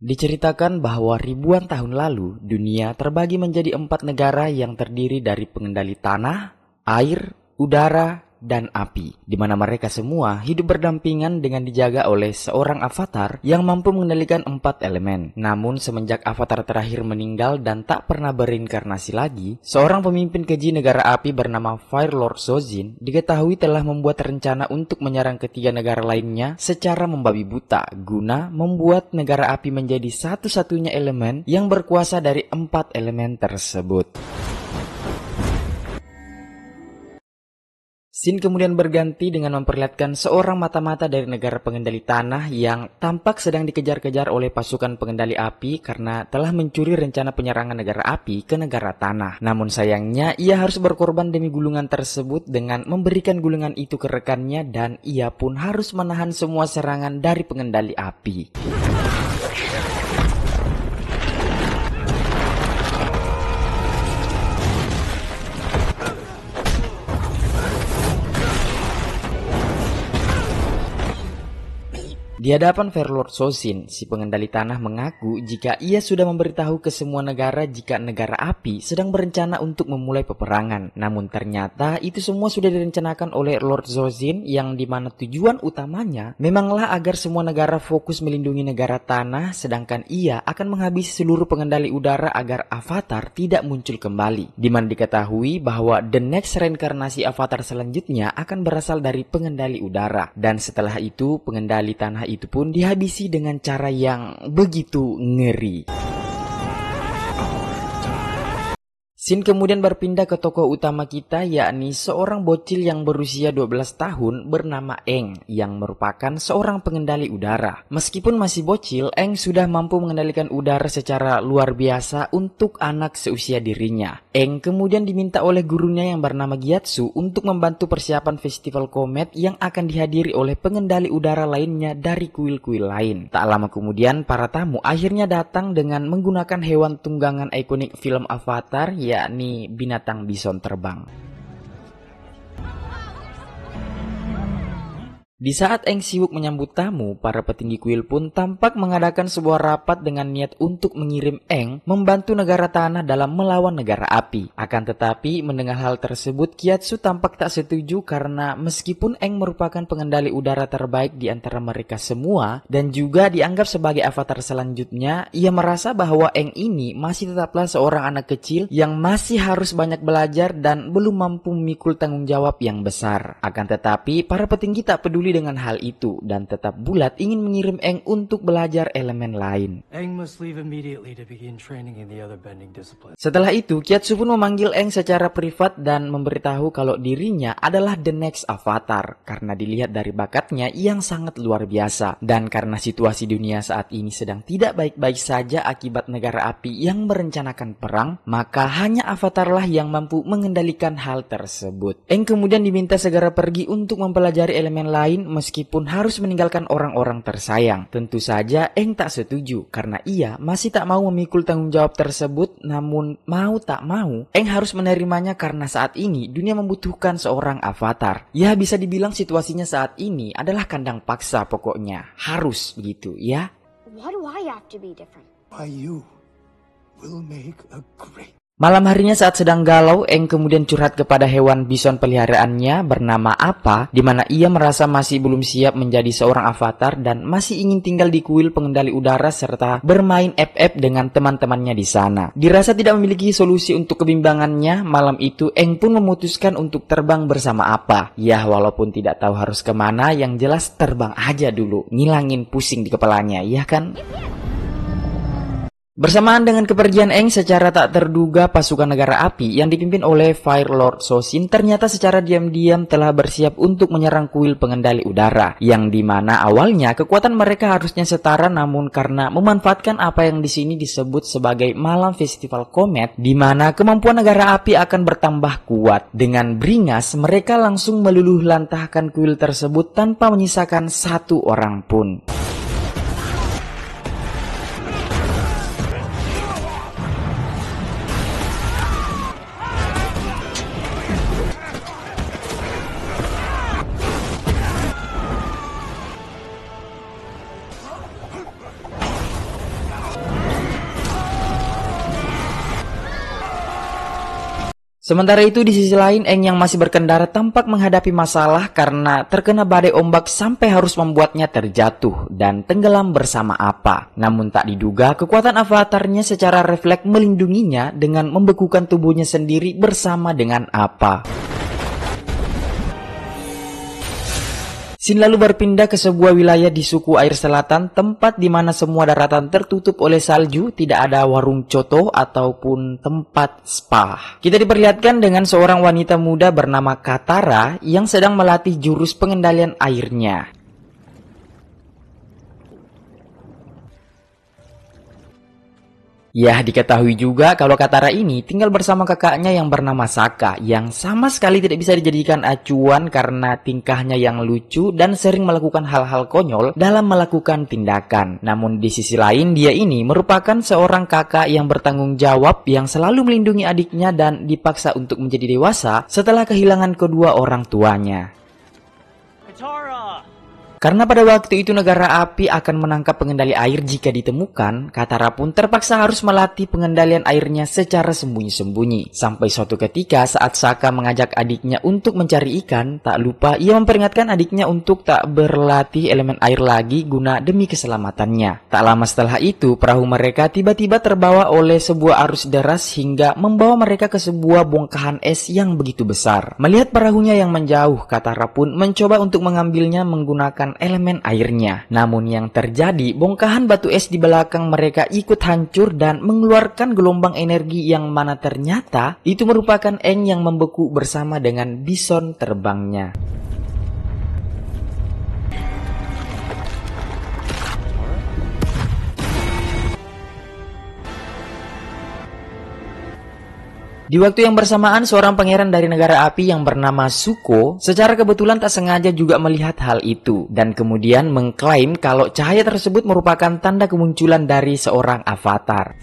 Diceritakan bahwa ribuan tahun lalu, dunia terbagi menjadi 4 negara yang terdiri dari pengendali tanah, air, udara, dan api, di mana mereka semua hidup berdampingan dengan dijaga oleh seorang avatar yang mampu mengendalikan 4 elemen. Namun semenjak avatar terakhir meninggal dan tak pernah berinkarnasi lagi, seorang pemimpin keji negara api bernama Fire Lord Zojin diketahui telah membuat rencana untuk menyerang ketiga negara lainnya secara membabi buta, guna membuat negara api menjadi satu-satunya elemen yang berkuasa dari 4 elemen tersebut. Scene kemudian berganti dengan memperlihatkan seorang mata-mata dari negara pengendali tanah yang tampak sedang dikejar-kejar oleh pasukan pengendali api karena telah mencuri rencana penyerangan negara api ke negara tanah. Namun sayangnya ia harus berkorban demi gulungan tersebut dengan memberikan gulungan itu ke rekannya dan ia pun harus menahan semua serangan dari pengendali api. Di hadapan Fire Lord Zojin, si pengendali tanah mengaku jika ia sudah memberitahu ke semua negara jika negara api sedang berencana untuk memulai peperangan. Namun ternyata itu semua sudah direncanakan oleh Lord Zojin yang dimana tujuan utamanya memanglah agar semua negara fokus melindungi negara tanah, sedangkan ia akan menghabisi seluruh pengendali udara agar avatar tidak muncul kembali. Dimana diketahui bahwa the next reinkarnasi avatar selanjutnya akan berasal dari pengendali udara. Dan setelah itu pengendali tanah itu pun dihabisi dengan cara yang begitu ngeri. Scene kemudian berpindah ke tokoh utama kita, yakni seorang bocil yang berusia 12 tahun bernama Eng yang merupakan seorang pengendali udara. Meskipun masih bocil, Eng sudah mampu mengendalikan udara secara luar biasa untuk anak seusia dirinya. Eng kemudian diminta oleh gurunya yang bernama Gyatso untuk membantu persiapan festival komet yang akan dihadiri oleh pengendali udara lainnya dari kuil-kuil lain. Tak lama kemudian para tamu akhirnya datang dengan menggunakan hewan tunggangan ikonik film Avatar, yakni binatang bison terbang. Di saat Eng sibuk menyambut tamu, para petinggi kuil pun tampak mengadakan sebuah rapat dengan niat untuk mengirim Eng membantu negara tanah dalam melawan negara api. Akan tetapi, mendengar hal tersebut, Gyatso tampak tak setuju karena meskipun Eng merupakan pengendali udara terbaik di antara mereka semua dan juga dianggap sebagai avatar selanjutnya, ia merasa bahwa Eng ini masih tetaplah seorang anak kecil yang masih harus banyak belajar dan belum mampu memikul tanggung jawab yang besar. Akan tetapi, para petinggi tak peduli dengan hal itu dan tetap bulat ingin mengirim Eng untuk belajar elemen lain. Setelah itu, Gyatso pun memanggil Eng secara privat dan memberitahu kalau dirinya adalah the next avatar karena dilihat dari bakatnya yang sangat luar biasa. Dan karena situasi dunia saat ini sedang tidak baik-baik saja akibat negara api yang merencanakan perang, maka hanya avatarlah yang mampu mengendalikan hal tersebut. Eng kemudian diminta segera pergi untuk mempelajari elemen lain meskipun harus meninggalkan orang-orang tersayang. Tentu saja Eng tak setuju karena ia masih tak mau memikul tanggung jawab tersebut, namun mau tak mau Eng harus menerimanya karena saat ini dunia membutuhkan seorang avatar. Ya bisa dibilang situasinya saat ini adalah kandang paksa, pokoknya harus begitu ya. Why do I have to be different? Why you will make a great. Malam harinya saat sedang galau, Eng kemudian curhat kepada hewan bison peliharaannya bernama Apa, di mana ia merasa masih belum siap menjadi seorang avatar dan masih ingin tinggal di kuil pengendali udara serta bermain FF dengan teman-temannya di sana. Dirasa tidak memiliki solusi untuk kebimbangannya, malam itu Eng pun memutuskan untuk terbang bersama Apa. Ya, walaupun tidak tahu harus kemana, yang jelas terbang aja dulu, ngilangin pusing di kepalanya, ya kan? Bersamaan dengan kepergian Eng, secara tak terduga pasukan negara api yang dipimpin oleh Fire Lord Zojin ternyata secara diam-diam telah bersiap untuk menyerang kuil pengendali udara, yang dimana awalnya kekuatan mereka harusnya setara, namun karena memanfaatkan apa yang di sini disebut sebagai malam festival komet, di mana kemampuan negara api akan bertambah kuat. Dengan beringas mereka langsung meluluh lantahkan kuil tersebut tanpa menyisakan satu orang pun. Sementara itu di sisi lain, Aang yang masih berkendara tampak menghadapi masalah karena terkena badai ombak sampai harus membuatnya terjatuh dan tenggelam bersama Appa. Namun tak diduga kekuatan avatarnya secara refleks melindunginya dengan membekukan tubuhnya sendiri bersama dengan Appa. Sin lalu berpindah ke sebuah wilayah di suku air selatan, tempat di mana semua daratan tertutup oleh salju, tidak ada warung coto ataupun tempat spa. Kita diperlihatkan dengan seorang wanita muda bernama Katara yang sedang melatih jurus pengendalian airnya. Ya, diketahui juga kalau Katara ini tinggal bersama kakaknya yang bernama Sokka, yang sama sekali tidak bisa dijadikan acuan karena tingkahnya yang lucu dan sering melakukan hal-hal konyol dalam melakukan tindakan. Namun di sisi lain, dia ini merupakan seorang kakak yang bertanggung jawab yang selalu melindungi adiknya dan dipaksa untuk menjadi dewasa setelah kehilangan kedua orang tuanya. Karena pada waktu itu negara api akan menangkap pengendali air jika ditemukan, Katara pun terpaksa harus melatih pengendalian airnya secara sembunyi-sembunyi. Sampai suatu ketika saat Sokka mengajak adiknya untuk mencari ikan, tak lupa ia memperingatkan adiknya untuk tak berlatih elemen air lagi guna demi keselamatannya. Tak lama setelah itu, perahu mereka tiba-tiba terbawa oleh sebuah arus deras hingga membawa mereka ke sebuah bongkahan es yang begitu besar. Melihat perahunya yang menjauh, Katara pun mencoba untuk mengambilnya menggunakan elemen airnya. Namun yang terjadi, bongkahan batu es di belakang mereka ikut hancur dan mengeluarkan gelombang energi yang mana ternyata itu merupakan Aang yang membeku bersama dengan bison terbangnya. Di waktu yang bersamaan, seorang pangeran dari negara api yang bernama Zuko secara kebetulan tak sengaja juga melihat hal itu dan kemudian mengklaim kalau cahaya tersebut merupakan tanda kemunculan dari seorang avatar.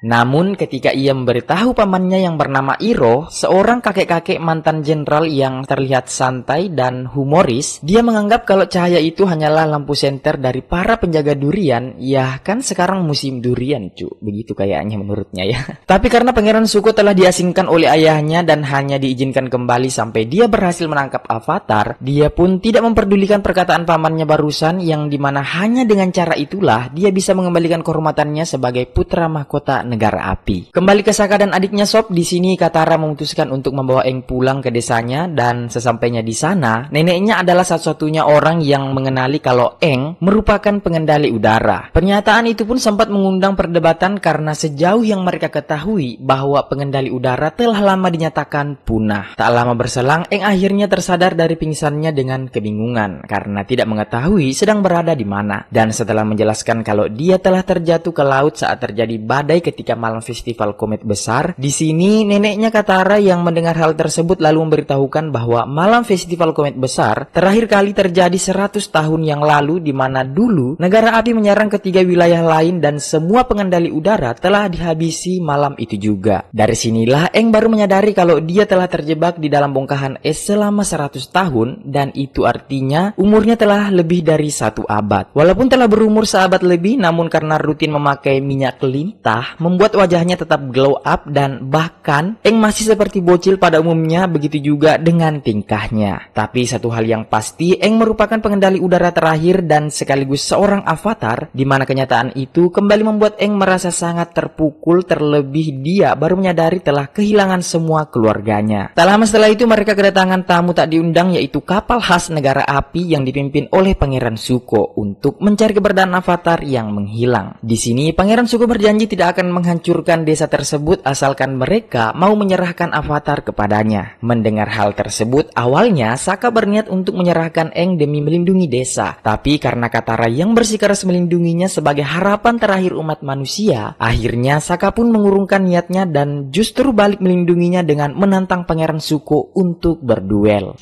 Namun ketika ia memberitahu pamannya yang bernama Iroh, seorang kakek-kakek mantan jenderal yang terlihat santai dan humoris, dia menganggap kalau cahaya itu hanyalah lampu senter dari para penjaga durian. Ya kan sekarang musim durian cu, begitu kayaknya menurutnya ya. Tapi karena Pangeran Zuko telah diasingkan oleh ayahnya dan hanya diizinkan kembali sampai dia berhasil menangkap avatar, dia pun tidak memperdulikan perkataan pamannya barusan yang dimana hanya dengan cara itulah dia bisa mengembalikan kehormatannya sebagai putra mahkota negara api. Kembali ke Sokka dan adiknya Sop, di sini Katara memutuskan untuk membawa Aang pulang ke desanya dan sesampainya di sana, neneknya adalah satu-satunya orang yang mengenali kalau Aang merupakan pengendali udara. Pernyataan itu pun sempat mengundang perdebatan karena sejauh yang mereka ketahui bahwa pengendali udara telah lama dinyatakan punah. Tak lama berselang, Aang akhirnya tersadar dari pingsannya dengan kebingungan karena tidak mengetahui sedang berada di mana. Dan setelah menjelaskan kalau dia telah terjatuh ke laut saat terjadi badai ketika malam festival komet besar, di sini neneknya Katara yang mendengar hal tersebut lalu memberitahukan bahwa malam festival komet besar terakhir kali terjadi 100 tahun yang lalu, di mana dulu negara api menyerang ketiga wilayah lain dan semua pengendali udara telah dihabisi malam itu juga. Dari sinilah Aang baru menyadari kalau dia telah terjebak di dalam bongkahan es selama 100 tahun dan itu artinya umurnya telah lebih dari 1 abad. Walaupun telah berumur seabad lebih, namun karena rutin memakai minyak lintah membuat wajahnya tetap glow up dan bahkan Aang masih seperti bocil pada umumnya, begitu juga dengan tingkahnya. Tapi satu hal yang pasti, Aang merupakan pengendali udara terakhir dan sekaligus seorang avatar, di mana kenyataan itu kembali membuat Aang merasa sangat terpukul, terlebih dia baru menyadari telah kehilangan semua keluarganya. Tak lama setelah itu mereka kedatangan tamu tak diundang, yaitu kapal khas negara api yang dipimpin oleh Pangeran Zuko untuk mencari keberadaan avatar yang menghilang. Di sini Pangeran Zuko berjanji tidak akan menghancurkan desa tersebut asalkan mereka mau menyerahkan avatar kepadanya. Mendengar hal tersebut, awalnya Sokka berniat untuk menyerahkan Aang demi melindungi desa. Tapi karena Katara yang bersikeras melindunginya sebagai harapan terakhir umat manusia, akhirnya Sokka pun mengurungkan niatnya dan justru balik melindunginya dengan menantang Pangeran Zuko untuk berduel.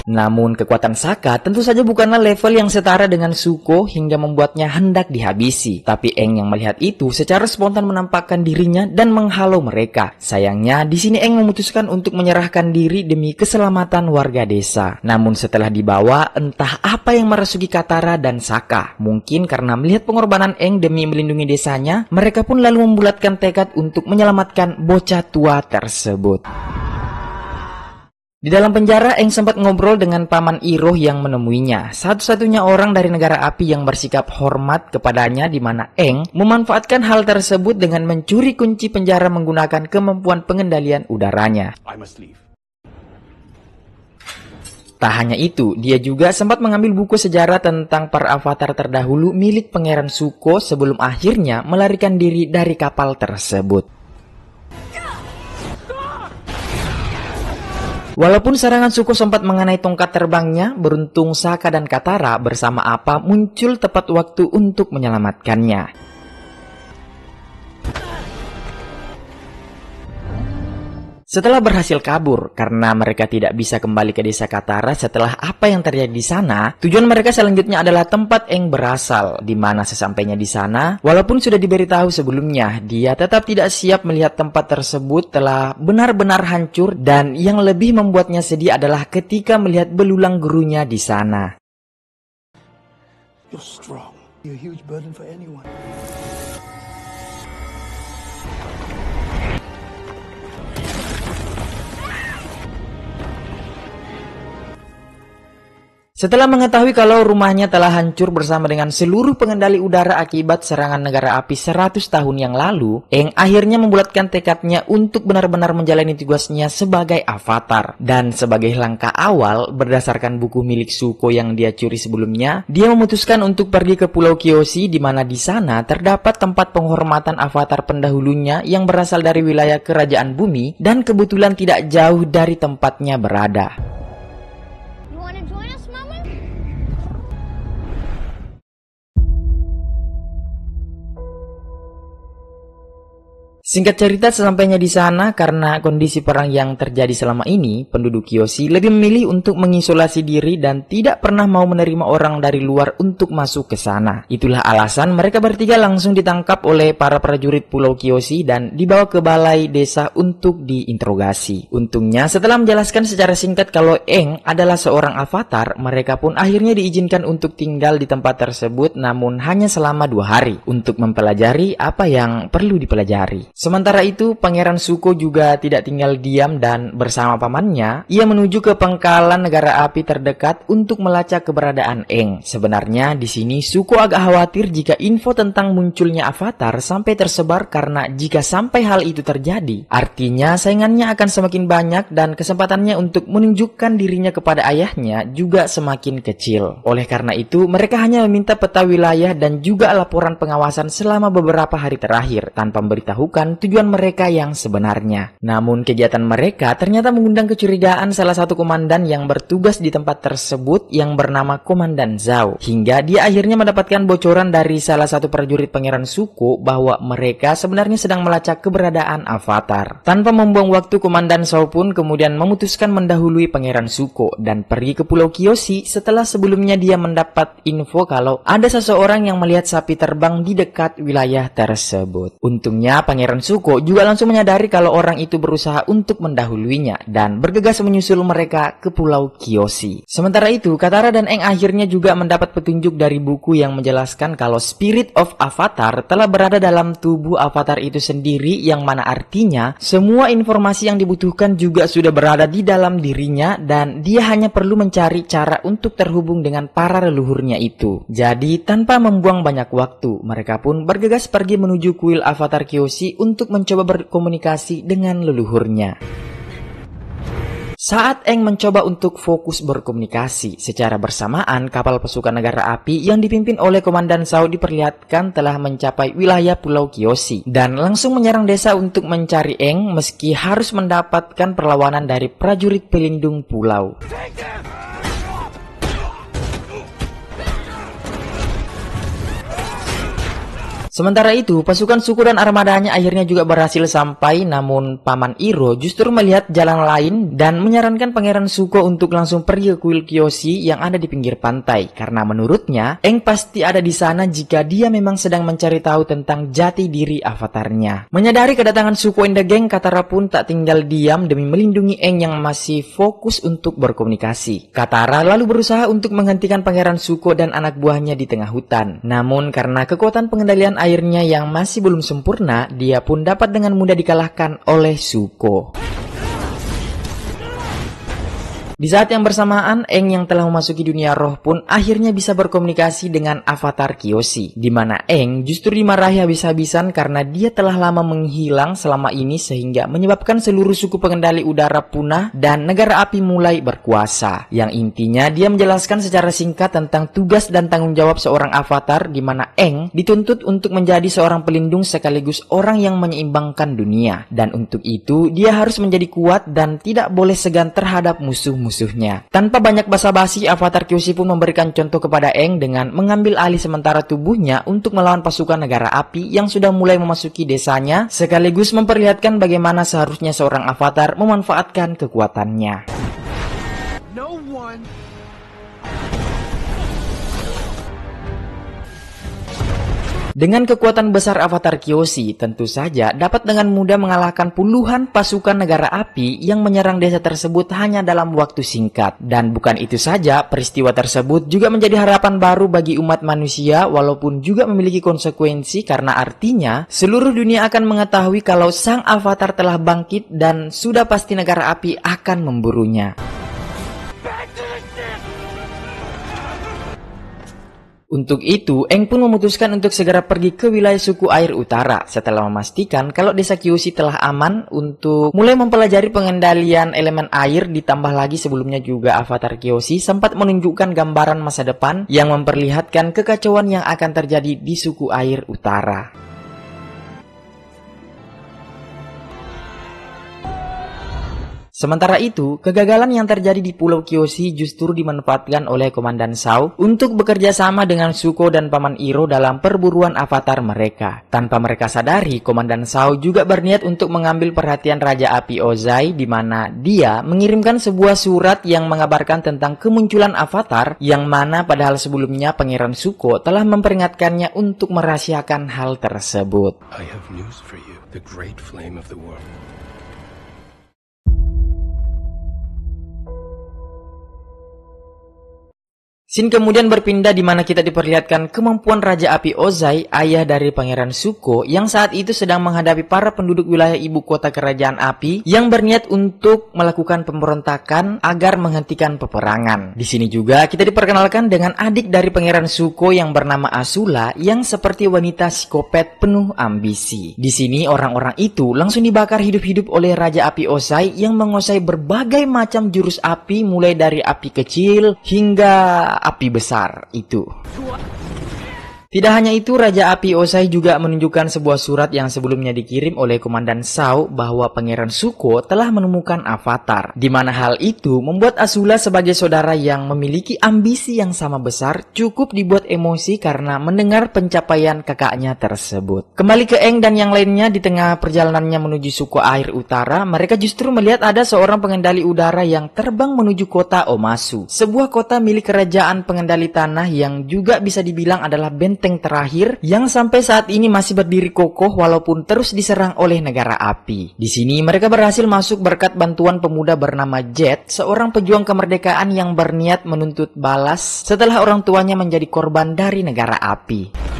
Namun kekuatan Sokka tentu saja bukanlah level yang setara dengan Zuko hingga membuatnya hendak dihabisi. Tapi Aang yang melihat itu secara spontan menampakkan dirinya dan menghalau mereka. Sayangnya di sini Aang memutuskan untuk menyerahkan diri demi keselamatan warga desa. Namun setelah dibawa, entah apa yang merasuki Katara dan Sokka. Mungkin karena melihat pengorbanan Aang demi melindungi desanya, mereka pun lalu membulatkan tekad untuk menyelamatkan bocah tua tersebut. Di dalam penjara, Aang sempat ngobrol dengan Paman Iroh yang menemuinya. Satu-satunya orang dari negara api yang bersikap hormat kepadanya, di mana Aang memanfaatkan hal tersebut dengan mencuri kunci penjara menggunakan kemampuan pengendalian udaranya. I must leave. Tak hanya itu, dia juga sempat mengambil buku sejarah tentang para avatar terdahulu milik Pangeran Zuko sebelum akhirnya melarikan diri dari kapal tersebut. Walaupun serangan Zuko sempat mengenai tongkat terbangnya, beruntung Sokka dan Katara bersama Appa muncul tepat waktu untuk menyelamatkannya. Setelah berhasil kabur, karena mereka tidak bisa kembali ke desa Katara setelah apa yang terjadi di sana, tujuan mereka selanjutnya adalah tempat Aang berasal, di mana sesampainya di sana, walaupun sudah diberitahu sebelumnya, dia tetap tidak siap melihat tempat tersebut telah benar-benar hancur, dan yang lebih membuatnya sedih adalah ketika melihat belulang gurunya di sana. You're strong. You're a huge burden for anyone. Setelah mengetahui kalau rumahnya telah hancur bersama dengan seluruh pengendali udara akibat serangan negara api 100 tahun yang lalu, Aang akhirnya membulatkan tekadnya untuk benar-benar menjalani tugasnya sebagai avatar. Dan sebagai langkah awal, berdasarkan buku milik Zuko yang dia curi sebelumnya, dia memutuskan untuk pergi ke Pulau Kyoshi, di mana di sana terdapat tempat penghormatan avatar pendahulunya yang berasal dari wilayah kerajaan bumi dan kebetulan tidak jauh dari tempatnya berada. You want to join us, Mama? Singkat cerita, sesampainya di sana, karena kondisi perang yang terjadi selama ini, penduduk Kyoshi lebih memilih untuk mengisolasi diri dan tidak pernah mau menerima orang dari luar untuk masuk ke sana. Itulah alasan mereka bertiga langsung ditangkap oleh para prajurit Pulau Kyoshi dan dibawa ke balai desa untuk diinterogasi. Untungnya, setelah menjelaskan secara singkat kalau Aang adalah seorang avatar, mereka pun akhirnya diizinkan untuk tinggal di tempat tersebut, namun hanya selama 2 hari untuk mempelajari apa yang perlu dipelajari. Sementara itu, Pangeran Zuko juga tidak tinggal diam dan bersama pamannya, ia menuju ke pangkalan negara api terdekat untuk melacak keberadaan Aang. Sebenarnya di sini Zuko agak khawatir jika info tentang munculnya avatar sampai tersebar, karena jika sampai hal itu terjadi, artinya saingannya akan semakin banyak dan kesempatannya untuk menunjukkan dirinya kepada ayahnya juga semakin kecil. Oleh karena itu, mereka hanya meminta peta wilayah dan juga laporan pengawasan selama beberapa hari terakhir tanpa memberitahukan tujuan mereka yang sebenarnya. Namun kegiatan mereka ternyata mengundang kecurigaan salah satu komandan yang bertugas di tempat tersebut yang bernama Komandan Zhao, hingga dia akhirnya mendapatkan bocoran dari salah satu prajurit Pangeran Zuko bahwa mereka sebenarnya sedang melacak keberadaan avatar. Tanpa membuang waktu, Komandan Zhao pun kemudian memutuskan mendahului Pangeran Zuko dan pergi ke Pulau Kyoshi setelah sebelumnya dia mendapat info kalau ada seseorang yang melihat sapi terbang di dekat wilayah tersebut. Untungnya Pangeran Zuko juga langsung menyadari kalau orang itu berusaha untuk mendahuluinya dan bergegas menyusul mereka ke Pulau Kyoshi. Sementara itu, Katara dan Aang akhirnya juga mendapat petunjuk dari buku yang menjelaskan kalau Spirit of Avatar telah berada dalam tubuh avatar itu sendiri, yang mana artinya semua informasi yang dibutuhkan juga sudah berada di dalam dirinya dan dia hanya perlu mencari cara untuk terhubung dengan para leluhurnya itu. Jadi tanpa membuang banyak waktu, mereka pun bergegas pergi menuju kuil avatar Kyoshi untuk mencoba berkomunikasi dengan leluhurnya. Saat Aang mencoba untuk fokus berkomunikasi, secara bersamaan kapal pasukan negara api yang dipimpin oleh Komandan Zhao diperlihatkan telah mencapai wilayah Pulau Kyoshi dan langsung menyerang desa untuk mencari Aang meski harus mendapatkan perlawanan dari prajurit pelindung pulau. Sementara itu, pasukan suku dan armadanya akhirnya juga berhasil sampai, namun Paman Iro justru melihat jalan lain dan menyarankan Pangeran Zuko untuk langsung pergi ke kuil Kyoshi yang ada di pinggir pantai, karena menurutnya Aang pasti ada di sana jika dia memang sedang mencari tahu tentang jati diri avatarnya. Menyadari kedatangan Zuko and the Gang, Katara pun tak tinggal diam demi melindungi Aang yang masih fokus untuk berkomunikasi. Katara lalu berusaha untuk menghentikan Pangeran Zuko dan anak buahnya di tengah hutan. Namun karena kekuatan pengendalian airnya yang masih belum sempurna, dia pun dapat dengan mudah dikalahkan oleh Zuko. Di saat yang bersamaan, Aang yang telah memasuki dunia roh pun akhirnya bisa berkomunikasi dengan avatar Kyoshi, di mana Aang justru dimarahi habis-habisan karena dia telah lama menghilang selama ini sehingga menyebabkan seluruh suku pengendali udara punah dan negara api mulai berkuasa. Yang intinya dia menjelaskan secara singkat tentang tugas dan tanggung jawab seorang avatar, di mana Aang dituntut untuk menjadi seorang pelindung sekaligus orang yang menyeimbangkan dunia. Dan untuk itu dia harus menjadi kuat dan tidak boleh segan terhadap musuhnya. Tanpa banyak basa-basi, avatar Kyoshi pun memberikan contoh kepada Aang dengan mengambil alih sementara tubuhnya untuk melawan pasukan negara api yang sudah mulai memasuki desanya, sekaligus memperlihatkan bagaimana seharusnya seorang avatar memanfaatkan kekuatannya. Dengan kekuatan besar avatar Kyoshi, tentu saja dapat dengan mudah mengalahkan puluhan pasukan negara api yang menyerang desa tersebut hanya dalam waktu singkat. Dan bukan itu saja, peristiwa tersebut juga menjadi harapan baru bagi umat manusia, walaupun juga memiliki konsekuensi karena artinya seluruh dunia akan mengetahui kalau sang avatar telah bangkit dan sudah pasti negara api akan memburunya. Untuk itu, Aang pun memutuskan untuk segera pergi ke wilayah suku air utara setelah memastikan kalau desa Kyoshi telah aman untuk mulai mempelajari pengendalian elemen air. Ditambah lagi sebelumnya juga avatar Kyoshi sempat menunjukkan gambaran masa depan yang memperlihatkan kekacauan yang akan terjadi di suku air utara. Sementara itu, kegagalan yang terjadi di Pulau Kyoshi justru dimanfaatkan oleh Komandan Zhao untuk bekerja sama dengan Zuko dan Paman Iro dalam perburuan avatar mereka. Tanpa mereka sadari, Komandan Zhao juga berniat untuk mengambil perhatian Raja Api Ozai, di mana dia mengirimkan sebuah surat yang mengabarkan tentang kemunculan avatar, yang mana padahal sebelumnya Pangeran Zuko telah memperingatkannya untuk merahasiakan hal tersebut. I have news for you, the great flame of the world. Scene kemudian berpindah di mana kita diperlihatkan kemampuan Raja Api Ozai, ayah dari Pangeran Zuko, yang saat itu sedang menghadapi para penduduk wilayah ibu kota kerajaan api yang berniat untuk melakukan pemberontakan agar menghentikan peperangan. Di sini juga kita diperkenalkan dengan adik dari Pangeran Zuko yang bernama Azula, yang seperti wanita psikopat penuh ambisi. Di sini orang-orang itu langsung dibakar hidup-hidup oleh Raja Api Ozai yang menguasai berbagai macam jurus api, mulai dari api kecil hingga api besar itu. Tidak hanya itu, Raja Api Ozai juga menunjukkan sebuah surat yang sebelumnya dikirim oleh Komandan Zhao bahwa Pangeran Zuko telah menemukan avatar, di mana hal itu membuat Azula sebagai saudara yang memiliki ambisi yang sama besar cukup dibuat emosi karena mendengar pencapaian kakaknya tersebut. Kembali ke Aang dan yang lainnya, di tengah perjalanannya menuju suku air utara, mereka justru melihat ada seorang pengendali udara yang terbang menuju kota Omasu, sebuah kota milik kerajaan pengendali tanah yang juga bisa dibilang adalah benteng terakhir yang sampai saat ini masih berdiri kokoh walaupun terus diserang oleh negara api. Di sini mereka berhasil masuk berkat bantuan pemuda bernama Jet, seorang pejuang kemerdekaan yang berniat menuntut balas setelah orang tuanya menjadi korban dari negara api.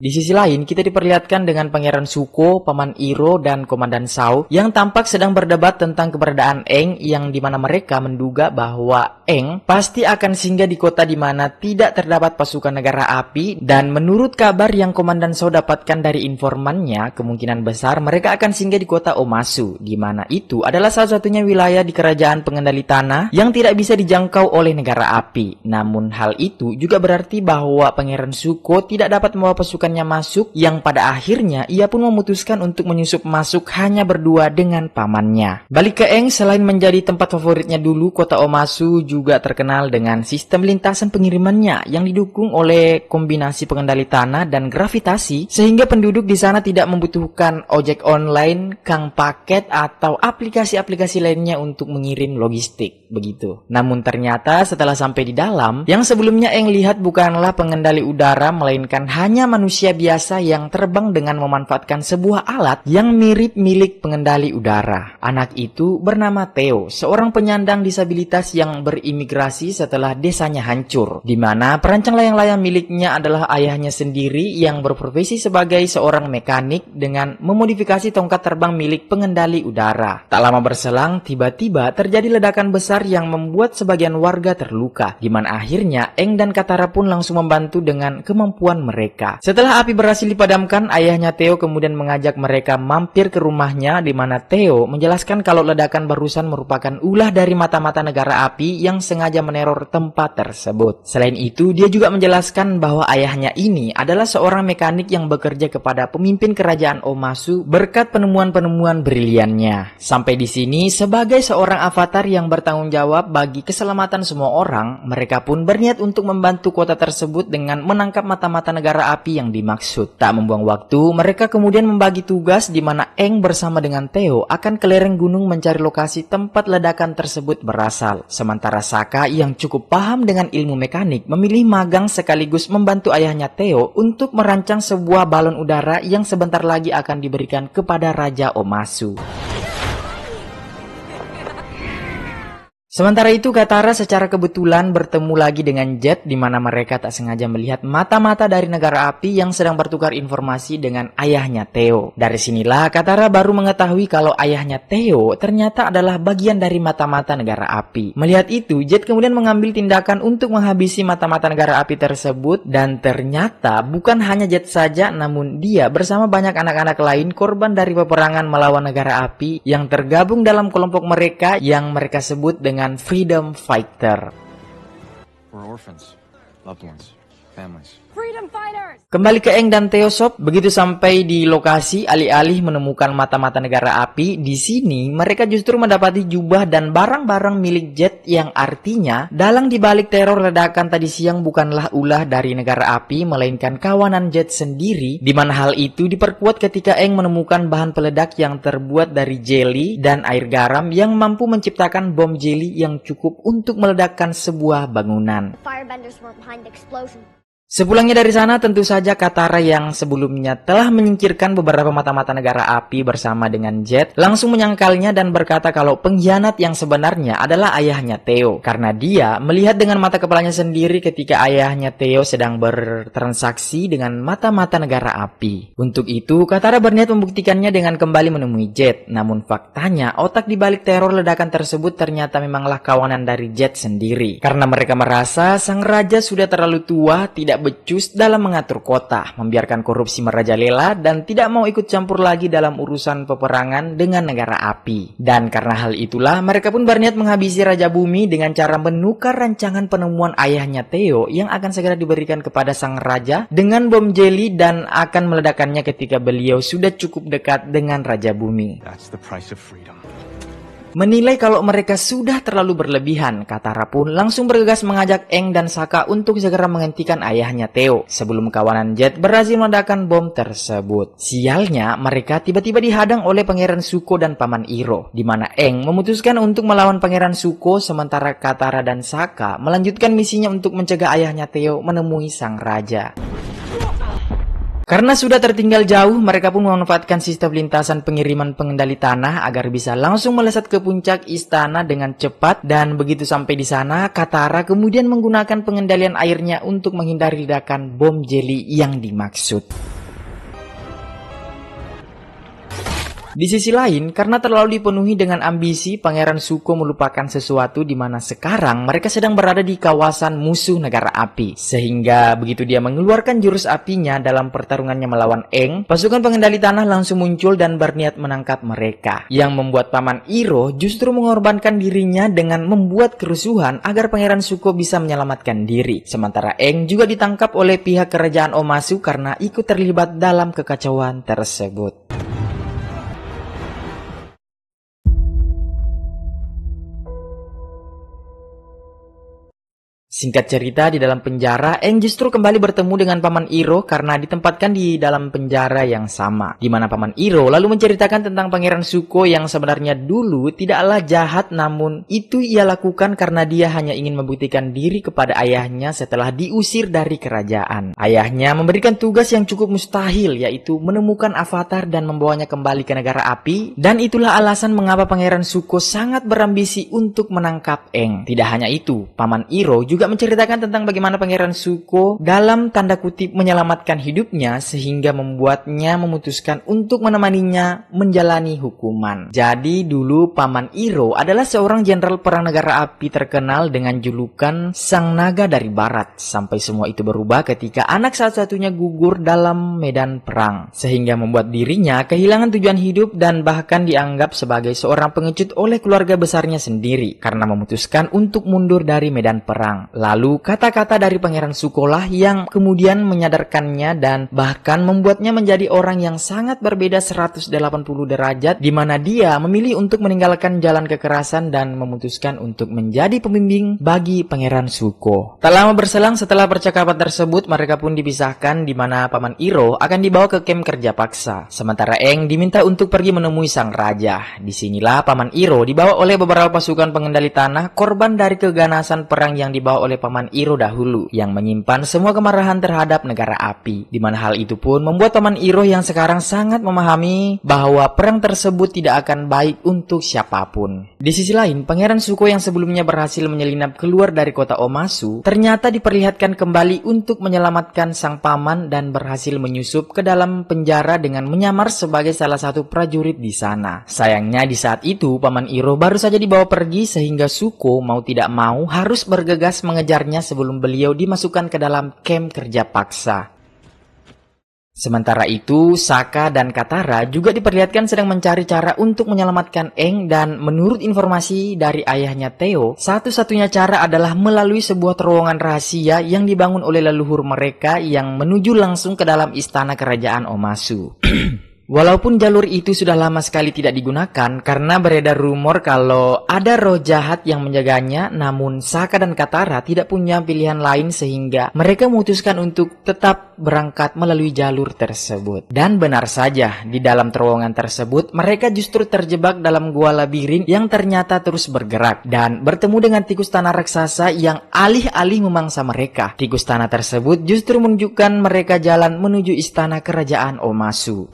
Di sisi lain, kita diperlihatkan dengan Pangeran Zuko, Paman Iro, dan Komandan Zhao yang tampak sedang berdebat tentang keberadaan Aang, yang dimana mereka menduga bahwa Aang pasti akan singgah di kota di mana tidak terdapat pasukan negara api, dan menurut kabar yang Komandan Zhao dapatkan dari informannya, kemungkinan besar mereka akan singgah di kota Omasu, di mana itu adalah salah satunya wilayah di kerajaan pengendali tanah yang tidak bisa dijangkau oleh negara api. Namun hal itu juga berarti bahwa Pangeran Zuko tidak dapat membawa pasukan mengizinkannya masuk, yang pada akhirnya ia pun memutuskan untuk menyusup masuk hanya berdua dengan pamannya. Balik ke Aang, selain menjadi tempat favoritnya dulu, kota Omasu juga terkenal dengan sistem lintasan pengirimannya yang didukung oleh kombinasi pengendali tanah dan gravitasi, sehingga penduduk di sana tidak membutuhkan ojek online, kang paket, atau aplikasi-aplikasi lainnya untuk mengirim logistik, begitu. Namun ternyata setelah sampai di dalam, yang sebelumnya Aang lihat bukanlah pengendali udara, melainkan hanya manusia biasa yang terbang dengan memanfaatkan sebuah alat yang mirip milik pengendali udara. Anak itu bernama Theo, seorang penyandang disabilitas yang berimigrasi setelah desanya hancur, di mana perancang layang-layang miliknya adalah ayahnya sendiri yang berprofesi sebagai seorang mekanik dengan memodifikasi tongkat terbang milik pengendali udara. Tak lama berselang, tiba-tiba terjadi ledakan besar yang membuat sebagian warga terluka, di mana akhirnya Aang dan Katara pun langsung membantu dengan kemampuan mereka. Setelah api berhasil dipadamkan, ayahnya Theo kemudian mengajak mereka mampir ke rumahnya, di mana Theo menjelaskan kalau ledakan barusan merupakan ulah dari mata-mata negara api yang sengaja meneror tempat tersebut. Selain itu, dia juga menjelaskan bahwa ayahnya ini adalah seorang mekanik yang bekerja kepada pemimpin kerajaan Omasu berkat penemuan-penemuan briliannya. Sampai di sini, sebagai seorang avatar yang bertanggung jawab bagi keselamatan semua orang, mereka pun berniat untuk membantu kota tersebut dengan menangkap mata-mata negara api yang dimaksud. Tak membuang waktu, mereka kemudian membagi tugas di mana Aang bersama dengan Theo akan ke lereng gunung mencari lokasi tempat ledakan tersebut berasal. Sementara Sokka yang cukup paham dengan ilmu mekanik memilih magang sekaligus membantu ayahnya Theo untuk merancang sebuah balon udara yang sebentar lagi akan diberikan kepada Raja Omasu. Sementara itu, Katara secara kebetulan bertemu lagi dengan Jet, di mana mereka tak sengaja melihat mata-mata dari negara api yang sedang bertukar informasi dengan ayahnya Theo. Dari sinilah Katara baru mengetahui kalau ayahnya Theo ternyata adalah bagian dari mata-mata negara api. Melihat itu, Jet kemudian mengambil tindakan untuk menghabisi mata-mata negara api tersebut, dan ternyata bukan hanya Jet saja, namun dia bersama banyak anak-anak lain korban dari peperangan melawan negara api yang tergabung dalam kelompok mereka yang mereka sebut dengan Freedom Fighter. We're orphans, loved ones, families. Freedom fighters! Kembali ke Aang dan Theo Sob, begitu sampai di lokasi, alih-alih menemukan mata-mata negara api, di sini mereka justru mendapati jubah dan barang-barang milik Jet, yang artinya dalang dibalik teror ledakan tadi siang bukanlah ulah dari negara api, melainkan kawanan Jet sendiri, di mana hal itu diperkuat ketika Aang menemukan bahan peledak yang terbuat dari jelly dan air garam yang mampu menciptakan bom jelly yang cukup untuk meledakkan sebuah bangunan. Firebenders were behind the explosion. Sepulangnya dari sana, tentu saja Katara yang sebelumnya telah menyingkirkan beberapa mata-mata negara api bersama dengan Jet langsung menyangkalnya dan berkata kalau pengkhianat yang sebenarnya adalah ayahnya Theo, karena dia melihat dengan mata kepalanya sendiri ketika ayahnya Theo sedang bertransaksi dengan mata-mata negara api. Untuk itu, Katara berniat membuktikannya dengan kembali menemui Jet. Namun faktanya, otak dibalik teror ledakan tersebut ternyata memanglah kawanan dari Jet sendiri, karena mereka merasa sang raja sudah terlalu tua, tidak becus dalam mengatur kota, membiarkan korupsi merajalela, dan tidak mau ikut campur lagi dalam urusan peperangan dengan negara api. Dan karena hal itulah, mereka pun berniat menghabisi Raja Bumi dengan cara menukar rancangan penemuan ayahnya Theo yang akan segera diberikan kepada sang raja dengan bom jelly dan akan meledakkannya ketika beliau sudah cukup dekat dengan Raja Bumi. That's the price of freedom. Menilai kalau mereka sudah terlalu berlebihan, Katara pun langsung bergegas mengajak Aang dan Sokka untuk segera menghentikan ayahnya Theo sebelum kawanan Jet berhasil meledakkan bom tersebut. Sialnya, mereka tiba-tiba dihadang oleh Pangeran Zuko dan Paman Iroh, di mana Aang memutuskan untuk melawan Pangeran Zuko, sementara Katara dan Sokka melanjutkan misinya untuk mencegah ayahnya Theo menemui sang raja. Karena sudah tertinggal jauh, mereka pun memanfaatkan sistem lintasan pengiriman pengendali tanah agar bisa langsung melesat ke puncak istana dengan cepat, dan begitu sampai di sana, Katara kemudian menggunakan pengendalian airnya untuk menghindari ledakan bom jelly yang dimaksud. Di sisi lain, karena terlalu dipenuhi dengan ambisi, Pangeran Zuko melupakan sesuatu di mana sekarang mereka sedang berada di kawasan musuh negara api. Sehingga begitu dia mengeluarkan jurus apinya dalam pertarungannya melawan Aang, pasukan pengendali tanah langsung muncul dan berniat menangkap mereka. Yang membuat Paman Iroh justru mengorbankan dirinya dengan membuat kerusuhan agar Pangeran Zuko bisa menyelamatkan diri. Sementara Aang juga ditangkap oleh pihak kerajaan Omasu karena ikut terlibat dalam kekacauan tersebut. Singkat cerita, di dalam penjara, Aang justru kembali bertemu dengan Paman Iroh karena ditempatkan di dalam penjara yang sama. Di mana Paman Iroh lalu menceritakan tentang Pangeran Zuko yang sebenarnya dulu tidaklah jahat, namun itu ia lakukan karena dia hanya ingin membuktikan diri kepada ayahnya setelah diusir dari kerajaan. Ayahnya memberikan tugas yang cukup mustahil, yaitu menemukan Avatar dan membawanya kembali ke negara api. Dan itulah alasan mengapa Pangeran Zuko sangat berambisi untuk menangkap Aang. Tidak hanya itu, Paman Iroh juga menceritakan tentang bagaimana Pangeran Zuko dalam tanda kutip menyelamatkan hidupnya sehingga membuatnya memutuskan untuk menemaninya menjalani hukuman. Jadi dulu Paman Iroh adalah seorang jenderal perang negara api terkenal dengan julukan Sang Naga dari Barat. Sampai semua itu berubah ketika anak satu-satunya gugur dalam medan perang. Sehingga membuat dirinya kehilangan tujuan hidup dan bahkan dianggap sebagai seorang pengecut oleh keluarga besarnya sendiri karena memutuskan untuk mundur dari medan perang. Lalu kata-kata dari Pangeran Zuko lah yang kemudian menyadarkannya dan bahkan membuatnya menjadi orang yang sangat berbeda 180 derajat, di mana dia memilih untuk meninggalkan jalan kekerasan dan memutuskan untuk menjadi pembimbing bagi Pangeran Zuko. Tak lama berselang setelah percakapan tersebut, mereka pun dipisahkan di mana Paman Iroh akan dibawa ke kamp kerja paksa. Sementara Aang diminta untuk pergi menemui sang raja. Disinilah Paman Iroh dibawa oleh beberapa pasukan pengendali tanah, korban dari keganasan perang yang dibawa oleh Paman Iroh dahulu yang menyimpan semua kemarahan terhadap negara api. Di mana hal itu pun membuat Paman Iroh yang sekarang sangat memahami bahwa perang tersebut tidak akan baik untuk siapapun. Di sisi lain, Pangeran Zuko yang sebelumnya berhasil menyelinap keluar dari kota Omasu ternyata diperlihatkan kembali untuk menyelamatkan sang paman dan berhasil menyusup ke dalam penjara dengan menyamar sebagai salah satu prajurit di sana. Sayangnya di saat itu Paman Iroh baru saja dibawa pergi sehingga Zuko mau tidak mau harus bergegas mengejarnya sebelum beliau dimasukkan ke dalam kamp kerja paksa. Sementara itu, Sokka dan Katara juga diperlihatkan sedang mencari cara untuk menyelamatkan Aang dan menurut informasi dari ayahnya Theo, satu-satunya cara adalah melalui sebuah terowongan rahasia yang dibangun oleh leluhur mereka yang menuju langsung ke dalam istana kerajaan Omasu. Walaupun jalur itu sudah lama sekali tidak digunakan karena beredar rumor kalau ada roh jahat yang menjaganya, namun Sokka dan Katara tidak punya pilihan lain sehingga mereka memutuskan untuk tetap berangkat melalui jalur tersebut. Dan benar saja, di dalam terowongan tersebut mereka justru terjebak dalam gua labirin yang ternyata terus bergerak dan bertemu dengan tikus tanah raksasa yang alih-alih memangsa mereka. Tikus tanah tersebut justru menunjukkan mereka jalan menuju istana kerajaan Omasu.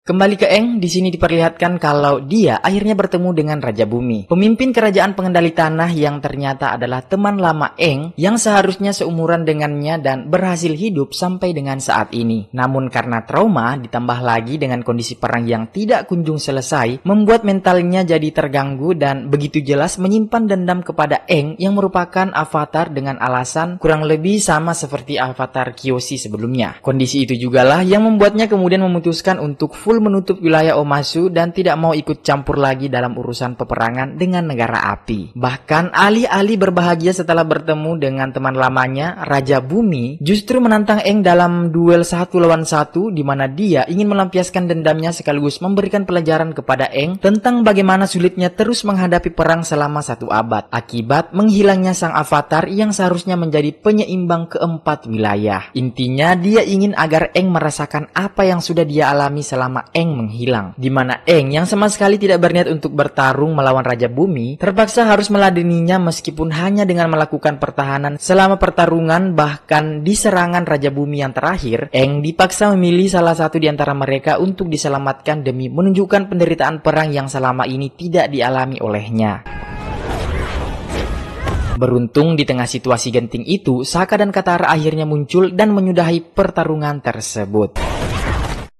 Kembali ke Aang, di sini diperlihatkan kalau dia akhirnya bertemu dengan Raja Bumi, pemimpin kerajaan pengendali tanah yang ternyata adalah teman lama Aang yang seharusnya seumuran dengannya dan berhasil hidup sampai dengan saat ini. Namun karena trauma ditambah lagi dengan kondisi perang yang tidak kunjung selesai, membuat mentalnya jadi terganggu dan begitu jelas menyimpan dendam kepada Aang yang merupakan avatar dengan alasan kurang lebih sama seperti avatar Kyoshi sebelumnya. Kondisi itu jugalah yang membuatnya kemudian memutuskan untuk full menutup wilayah Omasu dan tidak mau ikut campur lagi dalam urusan peperangan dengan negara api. Bahkan alih-alih berbahagia setelah bertemu dengan teman lamanya, Raja Bumi justru menantang Aang dalam duel 1 lawan 1 di mana dia ingin melampiaskan dendamnya sekaligus memberikan pelajaran kepada Aang tentang bagaimana sulitnya terus menghadapi perang selama 1 abad akibat menghilangnya sang avatar yang seharusnya menjadi penyeimbang keempat wilayah. Intinya dia ingin agar Aang merasakan apa yang sudah dia alami selama Aang menghilang, di mana Aang yang sama sekali tidak berniat untuk bertarung melawan Raja Bumi terpaksa harus meladeninya meskipun hanya dengan melakukan pertahanan selama pertarungan. Bahkan di serangan Raja Bumi yang terakhir, Aang dipaksa memilih salah satu di antara mereka untuk diselamatkan demi menunjukkan penderitaan perang yang selama ini tidak dialami olehnya. Beruntung di tengah situasi genting itu, Sokka dan Katara akhirnya muncul dan menyudahi pertarungan tersebut.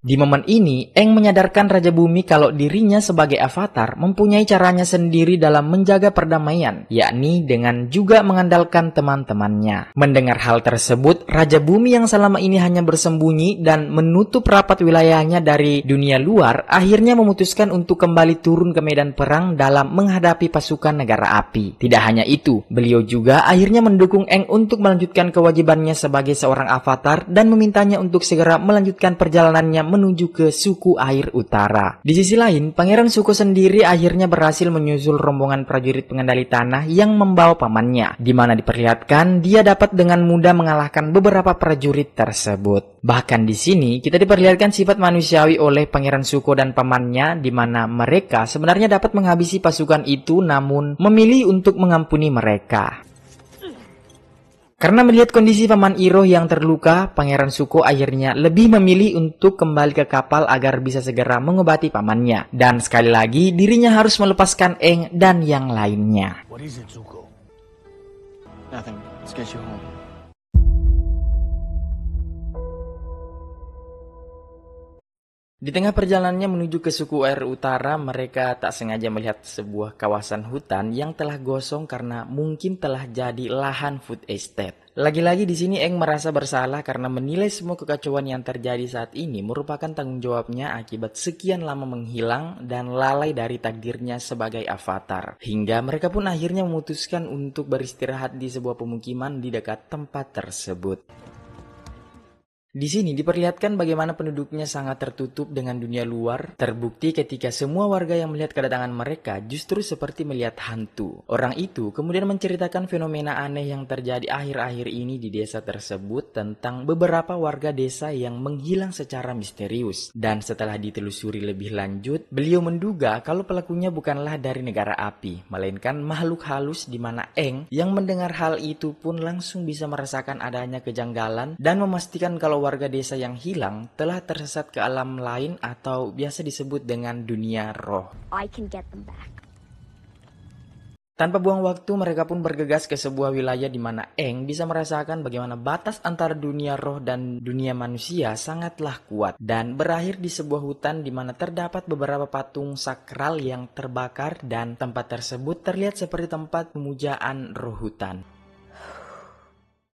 Di momen ini, Aang menyadarkan Raja Bumi kalau dirinya sebagai avatar mempunyai caranya sendiri dalam menjaga perdamaian, yakni dengan juga mengandalkan teman-temannya. Mendengar hal tersebut, Raja Bumi yang selama ini hanya bersembunyi dan menutup rapat wilayahnya dari dunia luar, akhirnya memutuskan untuk kembali turun ke medan perang dalam menghadapi pasukan negara api. Tidak hanya itu, beliau juga akhirnya mendukung Aang untuk melanjutkan kewajibannya sebagai seorang avatar dan memintanya untuk segera melanjutkan perjalanannya menuju ke suku air utara. Di sisi lain, Pangeran Zuko sendiri akhirnya berhasil menyusul rombongan prajurit pengendali tanah yang membawa pamannya, di mana diperlihatkan dia dapat dengan mudah mengalahkan beberapa prajurit tersebut. Bahkan di sini kita diperlihatkan sifat manusiawi oleh Pangeran Zuko dan pamannya, di mana mereka sebenarnya dapat menghabisi pasukan itu namun memilih untuk mengampuni mereka. Karena melihat kondisi Paman Iroh yang terluka, Pangeran Zuko akhirnya lebih memilih untuk kembali ke kapal agar bisa segera mengobati pamannya. Dan sekali lagi, dirinya harus melepaskan Aang dan yang lainnya. What is it, Zuko? Nothing. Let's get you home. Di tengah perjalanannya menuju ke suku air utara, mereka tak sengaja melihat sebuah kawasan hutan yang telah gosong karena mungkin telah jadi lahan food estate. Lagi-lagi di sini Aang merasa bersalah karena menilai semua kekacauan yang terjadi saat ini merupakan tanggung jawabnya akibat sekian lama menghilang dan lalai dari takdirnya sebagai avatar. Hingga mereka pun akhirnya memutuskan untuk beristirahat di sebuah pemukiman di dekat tempat tersebut. Di sini diperlihatkan bagaimana penduduknya sangat tertutup dengan dunia luar, terbukti ketika semua warga yang melihat kedatangan mereka justru seperti melihat hantu. Orang itu kemudian menceritakan fenomena aneh yang terjadi akhir-akhir ini di desa tersebut tentang beberapa warga desa yang menghilang secara misterius. Dan setelah ditelusuri lebih lanjut, beliau menduga kalau pelakunya bukanlah dari negara api, melainkan makhluk halus, di mana Aang yang mendengar hal itu pun langsung bisa merasakan adanya kejanggalan dan memastikan kalau warga desa yang hilang telah tersesat ke alam lain atau biasa disebut dengan dunia roh. I can get them back. Tanpa buang waktu, mereka pun bergegas ke sebuah wilayah di mana Aang bisa merasakan bagaimana batas antara dunia roh dan dunia manusia sangatlah kuat, dan berakhir di sebuah hutan di mana terdapat beberapa patung sakral yang terbakar, dan tempat tersebut terlihat seperti tempat pemujaan roh hutan.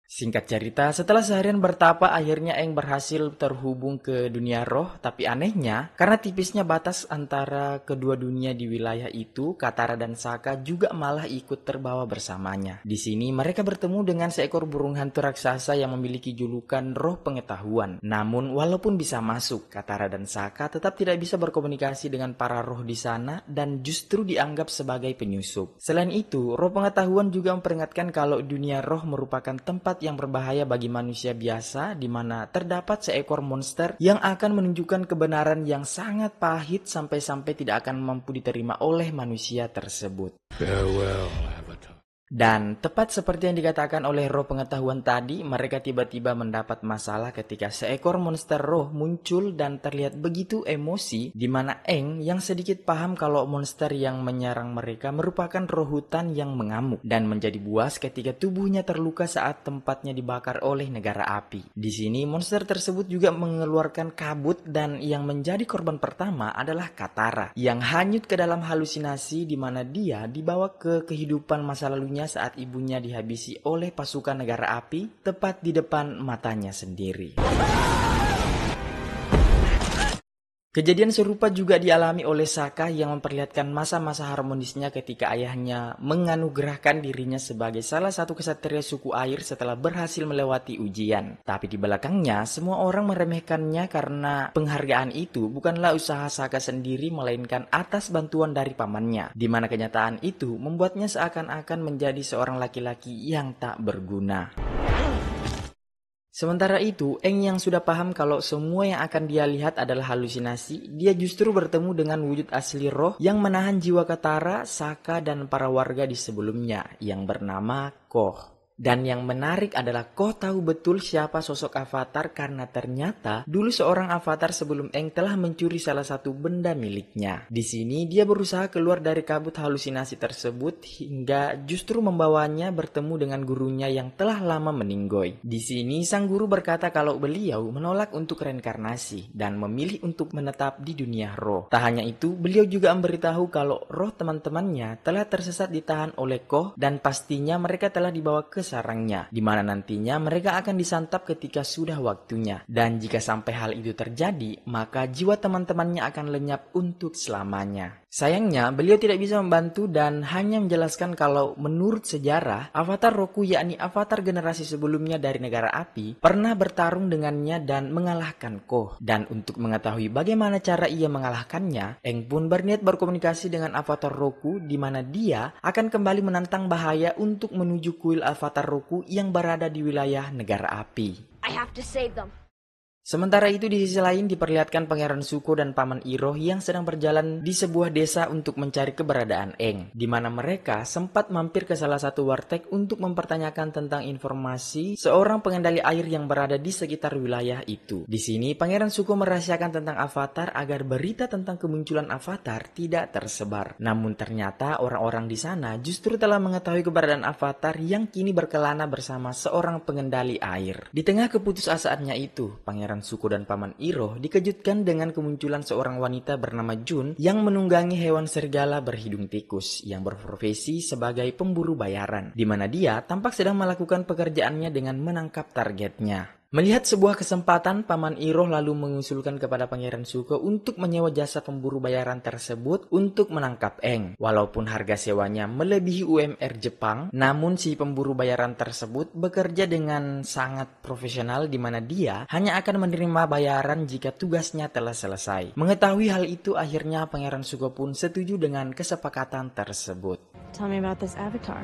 Singkat cerita, setelah seharian bertapa, akhirnya Aang berhasil terhubung ke dunia roh. Tapi anehnya, karena tipisnya batas antara kedua dunia di wilayah itu, Katara dan Sokka juga malah ikut terbawa bersamanya. Di sini mereka bertemu dengan seekor burung hantu raksasa yang memiliki julukan roh pengetahuan. Namun walaupun bisa masuk, Katara dan Sokka tetap tidak bisa berkomunikasi dengan para roh di sana dan justru dianggap sebagai penyusup. Selain itu, roh pengetahuan juga memperingatkan kalau dunia roh merupakan tempat yang berbahaya bagi manusia biasa, di mana terdapat seekor monster yang akan menunjukkan kebenaran yang sangat pahit sampai-sampai tidak akan mampu diterima oleh manusia tersebut. Farewell, Avatar. Dan tepat seperti yang dikatakan oleh roh pengetahuan tadi, mereka tiba-tiba mendapat masalah ketika seekor monster roh muncul dan terlihat begitu emosi, di mana Aang yang sedikit paham kalau monster yang menyerang mereka merupakan roh hutan yang mengamuk dan menjadi buas ketika tubuhnya terluka saat tempatnya dibakar oleh negara api. Di sini monster tersebut juga mengeluarkan kabut, dan yang menjadi korban pertama adalah Katara yang hanyut ke dalam halusinasi, di mana dia dibawa ke kehidupan masa lalunya saat ibunya dihabisi oleh pasukan negara api tepat di depan matanya sendiri. Kejadian serupa juga dialami oleh Sokka yang memperlihatkan masa-masa harmonisnya ketika ayahnya menganugerahkan dirinya sebagai salah satu kesatria suku air setelah berhasil melewati ujian. Tapi di belakangnya, semua orang meremehkannya karena penghargaan itu bukanlah usaha Sokka sendiri, melainkan atas bantuan dari pamannya, di mana kenyataan itu membuatnya seakan-akan menjadi seorang laki-laki yang tak berguna. Sementara itu, Aang yang sudah paham kalau semua yang akan dia lihat adalah halusinasi, dia justru bertemu dengan wujud asli roh yang menahan jiwa Katara, Sokka, dan para warga di sebelumnya yang bernama Koh. Dan yang menarik adalah Koh tahu betul siapa sosok avatar karena ternyata dulu seorang avatar sebelum Aang telah mencuri salah satu benda miliknya. Di sini dia berusaha keluar dari kabut halusinasi tersebut hingga justru membawanya bertemu dengan gurunya yang telah lama meninggoy. Di sini sang guru berkata kalau beliau menolak untuk reinkarnasi dan memilih untuk menetap di dunia roh. Tak hanya itu, beliau juga memberitahu kalau roh teman-temannya telah tersesat ditahan oleh Koh dan pastinya mereka telah dibawa ke sarangnya, di mana nantinya mereka akan disantap ketika sudah waktunya. Dan jika sampai hal itu terjadi, maka jiwa teman-temannya akan lenyap untuk selamanya. Sayangnya, beliau tidak bisa membantu dan hanya menjelaskan kalau menurut sejarah, avatar Roku yakni avatar generasi sebelumnya dari negara api pernah bertarung dengannya dan mengalahkan Koh. Dan untuk mengetahui bagaimana cara ia mengalahkannya, Aang pun berniat berkomunikasi dengan avatar Roku di mana dia akan kembali menantang bahaya untuk menuju kuil avatar Roku yang berada di wilayah negara api. I have to save them. Sementara itu di sisi lain diperlihatkan Pangeran Zuko dan Paman Iroh yang sedang berjalan di sebuah desa untuk mencari keberadaan Aang, di mana mereka sempat mampir ke salah satu warteg untuk mempertanyakan tentang informasi seorang pengendali air yang berada di sekitar wilayah itu. Di sini Pangeran Zuko merahasiakan tentang avatar agar berita tentang kemunculan avatar tidak tersebar. Namun ternyata orang-orang di sana justru telah mengetahui keberadaan avatar yang kini berkelana bersama seorang pengendali air. Di tengah keputusasaannya itu, Pangeran Zuko dan Paman Iroh dikejutkan dengan kemunculan seorang wanita bernama Jun yang menunggangi hewan serigala berhidung tikus yang berprofesi sebagai pemburu bayaran, di mana dia tampak sedang melakukan pekerjaannya dengan menangkap targetnya. Melihat sebuah kesempatan, Paman Iroh lalu mengusulkan kepada Pangeran Zuko untuk menyewa jasa pemburu bayaran tersebut untuk menangkap Aang. Walaupun harga sewanya melebihi UMR Jepang, namun si pemburu bayaran tersebut bekerja dengan sangat profesional di mana dia hanya akan menerima bayaran jika tugasnya telah selesai. Mengetahui hal itu, akhirnya Pangeran Zuko pun setuju dengan kesepakatan tersebut. Tell me about this avatar.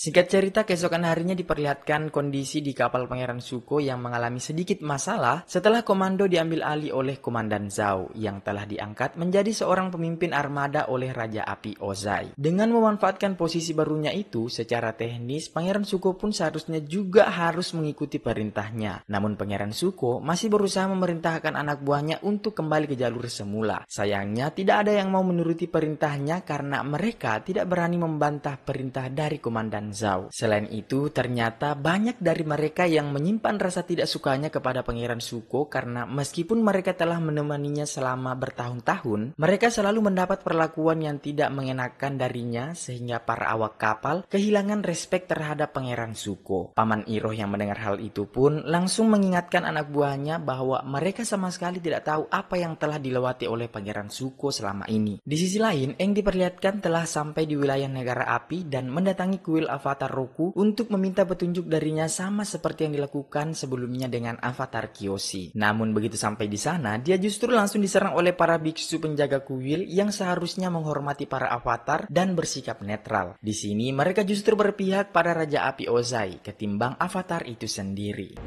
Singkat cerita, keesokan harinya diperlihatkan kondisi di kapal Pangeran Zuko yang mengalami sedikit masalah setelah komando diambil alih oleh Komandan Zhao yang telah diangkat menjadi seorang pemimpin armada oleh Raja Api Ozai. Dengan memanfaatkan posisi barunya itu, secara teknis Pangeran Zuko pun seharusnya juga harus mengikuti perintahnya. Namun Pangeran Zuko masih berusaha memerintahkan anak buahnya untuk kembali ke jalur semula. Sayangnya tidak ada yang mau menuruti perintahnya karena mereka tidak berani membantah perintah dari Komandan Zhao. Selain itu, ternyata banyak dari mereka yang menyimpan rasa tidak sukanya kepada Pangeran Zuko karena meskipun mereka telah menemaninya selama bertahun-tahun, mereka selalu mendapat perlakuan yang tidak mengenakan darinya sehingga para awak kapal kehilangan respek terhadap Pangeran Zuko. Paman Iroh yang mendengar hal itu pun langsung mengingatkan anak buahnya bahwa mereka sama sekali tidak tahu apa yang telah dilewati oleh Pangeran Zuko selama ini. Di sisi lain, Aang diperlihatkan telah sampai di wilayah negara api dan mendatangi kuil avatar Roku untuk meminta petunjuk darinya sama seperti yang dilakukan sebelumnya dengan avatar Kyoshi. Namun begitu sampai di sana, dia justru langsung diserang oleh para biksu penjaga kuil yang seharusnya menghormati para avatar dan bersikap netral. Di sini mereka justru berpihak pada Raja Api Ozai ketimbang avatar itu sendiri.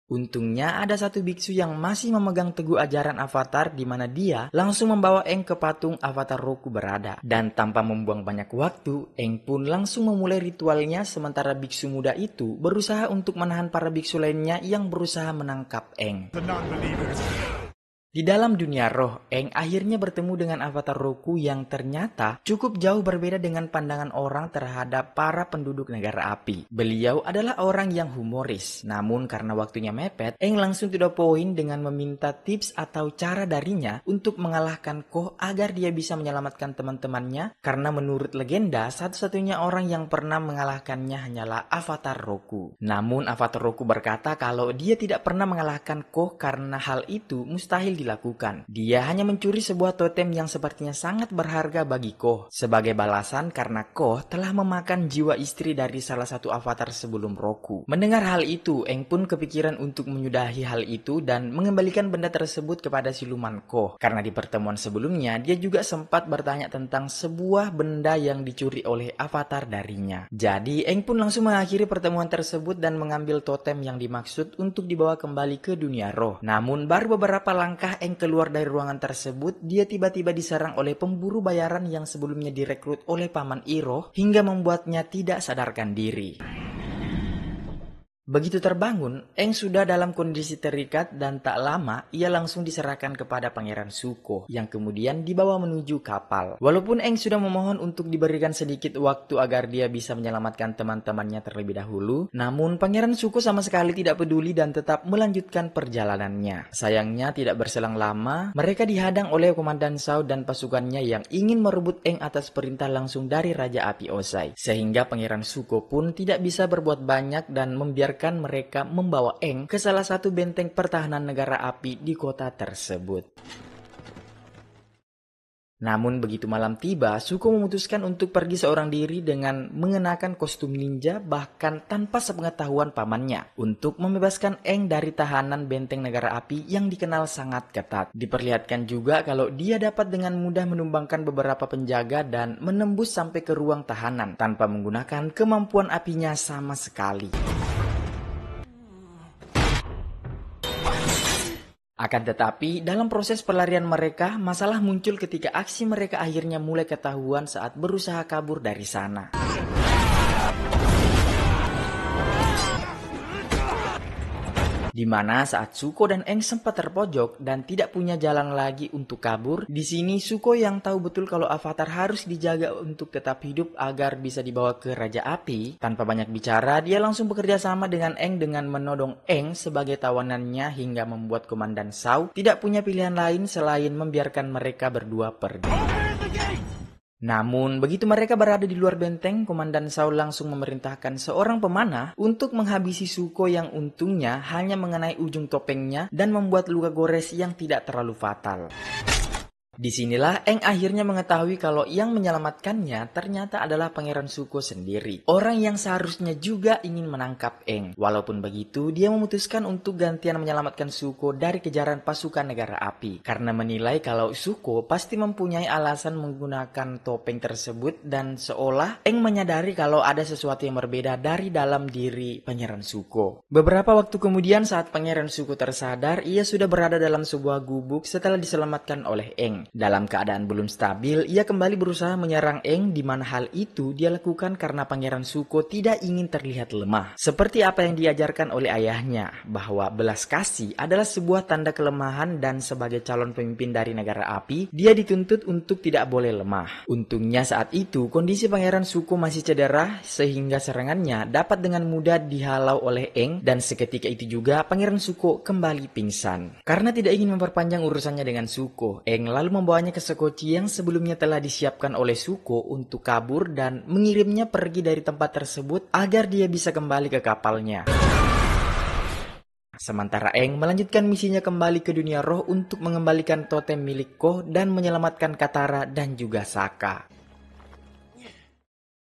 Untungnya ada satu biksu yang masih memegang teguh ajaran avatar di mana dia langsung membawa Aang ke patung avatar Roku berada. Dan tanpa membuang banyak waktu, Aang pun langsung memulai ritualnya sementara biksu muda itu berusaha untuk menahan para biksu lainnya yang berusaha menangkap Aang. Di dalam dunia roh, Aang akhirnya bertemu dengan avatar Roku yang ternyata cukup jauh berbeda dengan pandangan orang terhadap para penduduk negara api. Beliau adalah orang yang humoris, namun karena waktunya mepet, Aang langsung to the point dengan meminta tips atau cara darinya untuk mengalahkan Koh agar dia bisa menyelamatkan teman-temannya karena menurut legenda, satu-satunya orang yang pernah mengalahkannya hanyalah avatar Roku. Namun avatar Roku berkata kalau dia tidak pernah mengalahkan Koh karena hal itu mustahil dilakukan. Dia hanya mencuri sebuah totem yang sepertinya sangat berharga bagi Koh sebagai balasan karena Koh telah memakan jiwa istri dari salah satu avatar sebelum Roku. Mendengar hal itu, Aang pun kepikiran untuk menyudahi hal itu dan mengembalikan benda tersebut kepada siluman Koh. Karena di pertemuan sebelumnya, dia juga sempat bertanya tentang sebuah benda yang dicuri oleh avatar darinya. Jadi, Aang pun langsung mengakhiri pertemuan tersebut dan mengambil totem yang dimaksud untuk dibawa kembali ke dunia roh. Namun, baru beberapa langkah setelah Eng keluar dari ruangan tersebut, dia tiba-tiba diserang oleh pemburu bayaran yang sebelumnya direkrut oleh Paman Iroh hingga membuatnya tidak sadarkan diri. Begitu terbangun, Eng sudah dalam kondisi terikat dan tak lama ia langsung diserahkan kepada Pangeran Zuko yang kemudian dibawa menuju kapal. Walaupun Eng sudah memohon untuk diberikan sedikit waktu agar dia bisa menyelamatkan teman-temannya terlebih dahulu, namun Pangeran Zuko sama sekali tidak peduli dan tetap melanjutkan perjalanannya. Sayangnya tidak berselang lama, mereka dihadang oleh Komandan Zhao dan pasukannya yang ingin merebut Eng atas perintah langsung dari Raja Api Ozai. Sehingga Pangeran Zuko pun tidak bisa berbuat banyak dan membiarkan mereka membawa Eng ke salah satu benteng pertahanan negara api di kota tersebut. Namun begitu malam tiba, Zuko memutuskan untuk pergi seorang diri dengan mengenakan kostum ninja bahkan tanpa sepengetahuan pamannya untuk membebaskan Eng dari tahanan benteng negara api yang dikenal sangat ketat. Diperlihatkan juga kalau dia dapat dengan mudah menumbangkan beberapa penjaga dan menembus sampai ke ruang tahanan tanpa menggunakan kemampuan apinya sama sekali. Akan tetapi, dalam proses pelarian mereka, masalah muncul ketika aksi mereka akhirnya mulai ketahuan saat berusaha kabur dari sana. Di mana saat Zuko dan Eng sempat terpojok dan tidak punya jalan lagi untuk kabur, di sini Zuko yang tahu betul kalau Avatar harus dijaga untuk tetap hidup agar bisa dibawa ke Raja Api, tanpa banyak bicara dia langsung bekerja sama dengan Eng dengan menodong Eng sebagai tawanannya hingga membuat Komandan Zhao tidak punya pilihan lain selain membiarkan mereka berdua pergi. Namun, begitu mereka berada di luar benteng, Komandan Zhao langsung memerintahkan seorang pemanah untuk menghabisi Zuko yang untungnya hanya mengenai ujung topengnya dan membuat luka gores yang tidak terlalu fatal. Disinilah Eng akhirnya mengetahui kalau yang menyelamatkannya ternyata adalah Pangeran Zuko sendiri. Orang yang seharusnya juga ingin menangkap Eng. Walaupun begitu, dia memutuskan untuk gantian menyelamatkan Zuko dari kejaran pasukan negara api. Karena menilai kalau Zuko pasti mempunyai alasan menggunakan topeng tersebut dan seolah Eng menyadari kalau ada sesuatu yang berbeda dari dalam diri Pangeran Zuko. Beberapa waktu kemudian saat Pangeran Zuko tersadar, ia sudah berada dalam sebuah gubuk setelah diselamatkan oleh Eng. Dalam keadaan belum stabil, ia kembali berusaha menyerang Eng di mana hal itu dia lakukan karena Pangeran Zuko tidak ingin terlihat lemah. Seperti apa yang diajarkan oleh ayahnya, bahwa belas kasih adalah sebuah tanda kelemahan dan sebagai calon pemimpin dari negara api, dia dituntut untuk tidak boleh lemah. Untungnya saat itu kondisi Pangeran Zuko masih cedera sehingga serangannya dapat dengan mudah dihalau oleh Eng dan seketika itu juga Pangeran Zuko kembali pingsan. Karena tidak ingin memperpanjang urusannya dengan Zuko, Eng lalu membawanya ke sekoci yang sebelumnya telah disiapkan oleh Zuko untuk kabur dan mengirimnya pergi dari tempat tersebut agar dia bisa kembali ke kapalnya. Sementara Eng melanjutkan misinya kembali ke dunia roh untuk mengembalikan totem milik Koh dan menyelamatkan Katara dan juga Sokka.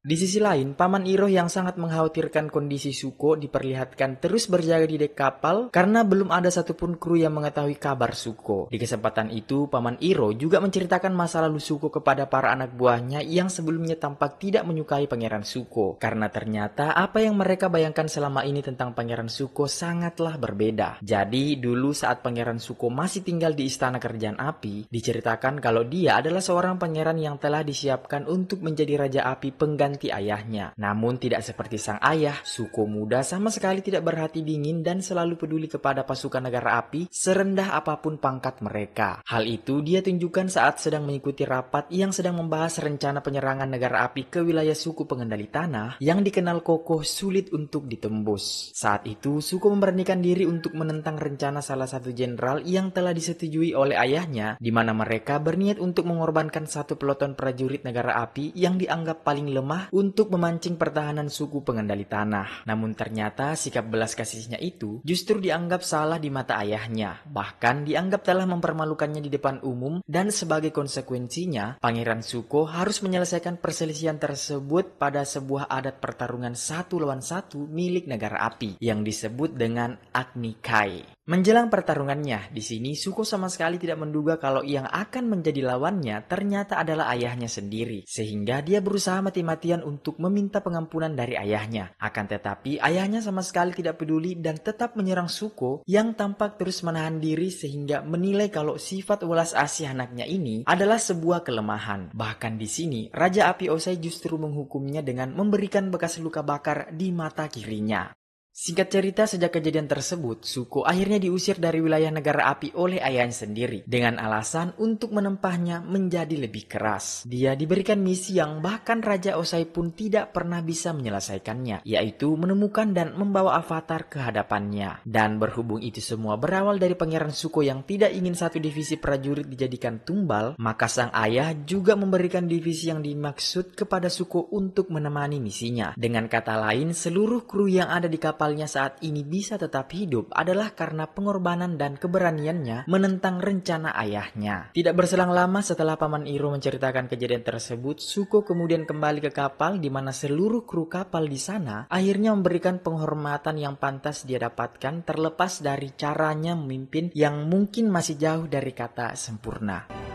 Di sisi lain, Paman Iroh yang sangat mengkhawatirkan kondisi Zuko diperlihatkan terus berjaga di dek kapal karena belum ada satupun kru yang mengetahui kabar Zuko. Di kesempatan itu, Paman Iroh juga menceritakan masa lalu Zuko kepada para anak buahnya yang sebelumnya tampak tidak menyukai Pangeran Zuko. Karena ternyata apa yang mereka bayangkan selama ini tentang Pangeran Zuko sangatlah berbeda. Jadi, dulu saat Pangeran Zuko masih tinggal di Istana Kerajaan Api, diceritakan kalau dia adalah seorang pangeran yang telah disiapkan untuk menjadi Raja Api pengganti ayahnya. Namun tidak seperti sang ayah, Zuko muda sama sekali tidak berhati dingin dan selalu peduli kepada pasukan negara api serendah apapun pangkat mereka. Hal itu dia tunjukkan saat sedang mengikuti rapat yang sedang membahas rencana penyerangan negara api ke wilayah suku pengendali tanah yang dikenal kokoh sulit untuk ditembus. Saat itu Zuko memberanikan diri untuk menentang rencana salah satu jenderal yang telah disetujui oleh ayahnya, di mana mereka berniat untuk mengorbankan satu peloton prajurit negara api yang dianggap paling lemah untuk memancing pertahanan suku pengendali tanah. Namun ternyata sikap belas kasihnya itu justru dianggap salah di mata ayahnya. Bahkan dianggap telah mempermalukannya di depan umum dan sebagai konsekuensinya Pangeran Zuko harus menyelesaikan perselisihan tersebut pada sebuah adat pertarungan 1 lawan 1 milik negara api yang disebut dengan Agni Kai. Menjelang pertarungannya, di sini Zuko sama sekali tidak menduga kalau yang akan menjadi lawannya ternyata adalah ayahnya sendiri. Sehingga dia berusaha mati-matian untuk meminta pengampunan dari ayahnya. Akan tetapi, ayahnya sama sekali tidak peduli dan tetap menyerang Zuko yang tampak terus menahan diri sehingga menilai kalau sifat welas asih anaknya ini adalah sebuah kelemahan. Bahkan di sini, Raja Api Ozai justru menghukumnya dengan memberikan bekas luka bakar di mata kirinya. Singkat cerita, sejak kejadian tersebut, Zuko akhirnya diusir dari wilayah negara api oleh ayahnya sendiri dengan alasan untuk menempahnya menjadi lebih keras. Dia diberikan misi yang bahkan Raja Ozai pun tidak pernah bisa menyelesaikannya, yaitu menemukan dan membawa avatar ke hadapannya. Dan berhubung itu semua berawal dari Pangeran Zuko yang tidak ingin satu divisi prajurit dijadikan tumbal, maka sang ayah juga memberikan divisi yang dimaksud kepada Zuko untuk menemani misinya. Dengan kata lain, seluruh kru yang ada di kapal saat ini bisa tetap hidup adalah karena pengorbanan dan keberaniannya menentang rencana ayahnya. Tidak berselang lama setelah Paman Iroh menceritakan kejadian tersebut, Zuko kemudian kembali ke kapal di mana seluruh kru kapal di sana akhirnya memberikan penghormatan yang pantas dia dapatkan terlepas dari caranya memimpin yang mungkin masih jauh dari kata sempurna.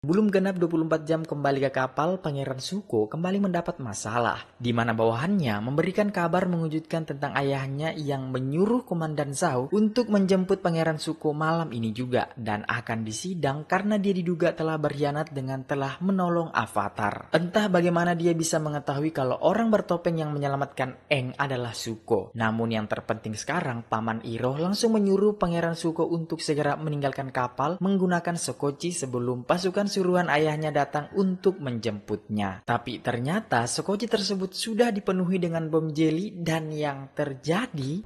Belum genap 24 jam kembali ke kapal, Pangeran Zuko kembali mendapat masalah, di mana bawahannya memberikan kabar mengejutkan tentang ayahnya yang menyuruh Komandan Zhao untuk menjemput Pangeran Zuko malam ini juga dan akan disidang karena dia diduga telah berkhianat dengan telah menolong Avatar. Entah bagaimana dia bisa mengetahui kalau orang bertopeng yang menyelamatkan Aang adalah Zuko. Namun yang terpenting sekarang, Paman Iroh langsung menyuruh Pangeran Zuko untuk segera meninggalkan kapal menggunakan Sokochi sebelum pasukan suruhan ayahnya datang untuk menjemputnya. Tapi ternyata Sokochi tersebut sudah dipenuhi dengan bom jeli dan yang terjadi...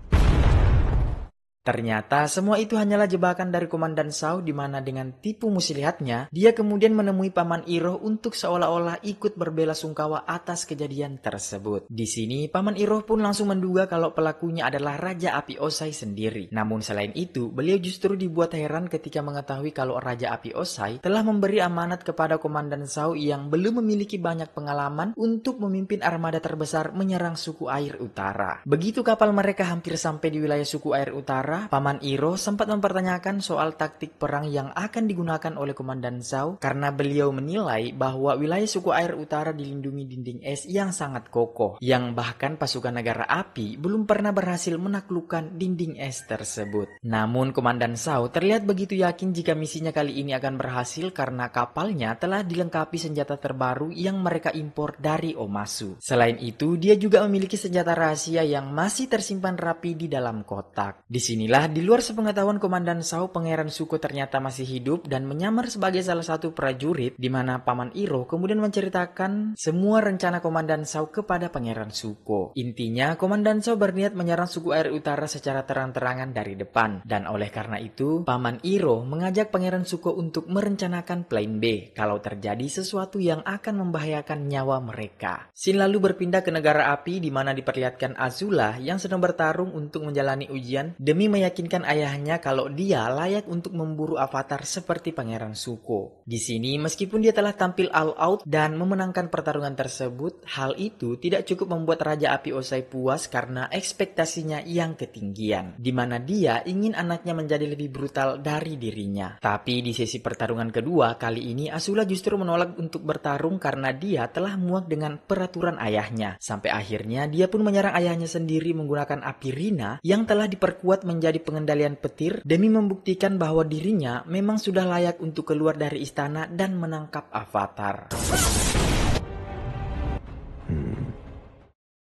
Ternyata semua itu hanyalah jebakan dari Komandan Zhao di mana dengan tipu muslihatnya, dia kemudian menemui Paman Iroh untuk seolah-olah ikut berbela sungkawa atas kejadian tersebut. Di sini, Paman Iroh pun langsung menduga kalau pelakunya adalah Raja Api Ozai sendiri. Namun selain itu, beliau justru dibuat heran ketika mengetahui kalau Raja Api Ozai telah memberi amanat kepada Komandan Zhao yang belum memiliki banyak pengalaman untuk memimpin armada terbesar menyerang suku Air Utara. Begitu kapal mereka hampir sampai di wilayah suku Air Utara, Paman Iroh sempat mempertanyakan soal taktik perang yang akan digunakan oleh Komandan Zhao karena beliau menilai bahwa wilayah suku Air Utara dilindungi dinding es yang sangat kokoh, yang bahkan pasukan negara api belum pernah berhasil menaklukkan dinding es tersebut. Namun Komandan Zhao terlihat begitu yakin jika misinya kali ini akan berhasil karena kapalnya telah dilengkapi senjata terbaru yang mereka impor dari Omasu. Selain itu, dia juga memiliki senjata rahasia yang masih tersimpan rapi di dalam kotak. Di sini di luar sepengetahuan Komandan Zhao, Pangeran Zuko ternyata masih hidup dan menyamar sebagai salah satu prajurit, di mana Paman Iroh kemudian menceritakan semua rencana Komandan Zhao kepada Pangeran Zuko. Intinya, Komandan Zhao berniat menyerang suku Air Utara secara terang-terangan dari depan, dan oleh karena itu, Paman Iroh mengajak Pangeran Zuko untuk merencanakan plan B kalau terjadi sesuatu yang akan membahayakan nyawa mereka. Scene lalu berpindah ke negara api di mana diperlihatkan Azula yang sedang bertarung untuk menjalani ujian demi meyakinkan ayahnya kalau dia layak untuk memburu avatar seperti Pangeran Zuko. Di sini, meskipun dia telah tampil all out dan memenangkan pertarungan tersebut, hal itu tidak cukup membuat Raja Api Ozai puas karena ekspektasinya yang ketinggian, di mana dia ingin anaknya menjadi lebih brutal dari dirinya. Tapi di sesi pertarungan kedua, kali ini Azula justru menolak untuk bertarung karena dia telah muak dengan peraturan ayahnya. Sampai akhirnya dia pun menyerang ayahnya sendiri menggunakan api Rina yang telah diperkuat menjadi pengendalian petir demi membuktikan bahwa dirinya memang sudah layak untuk keluar dari istana dan menangkap avatar.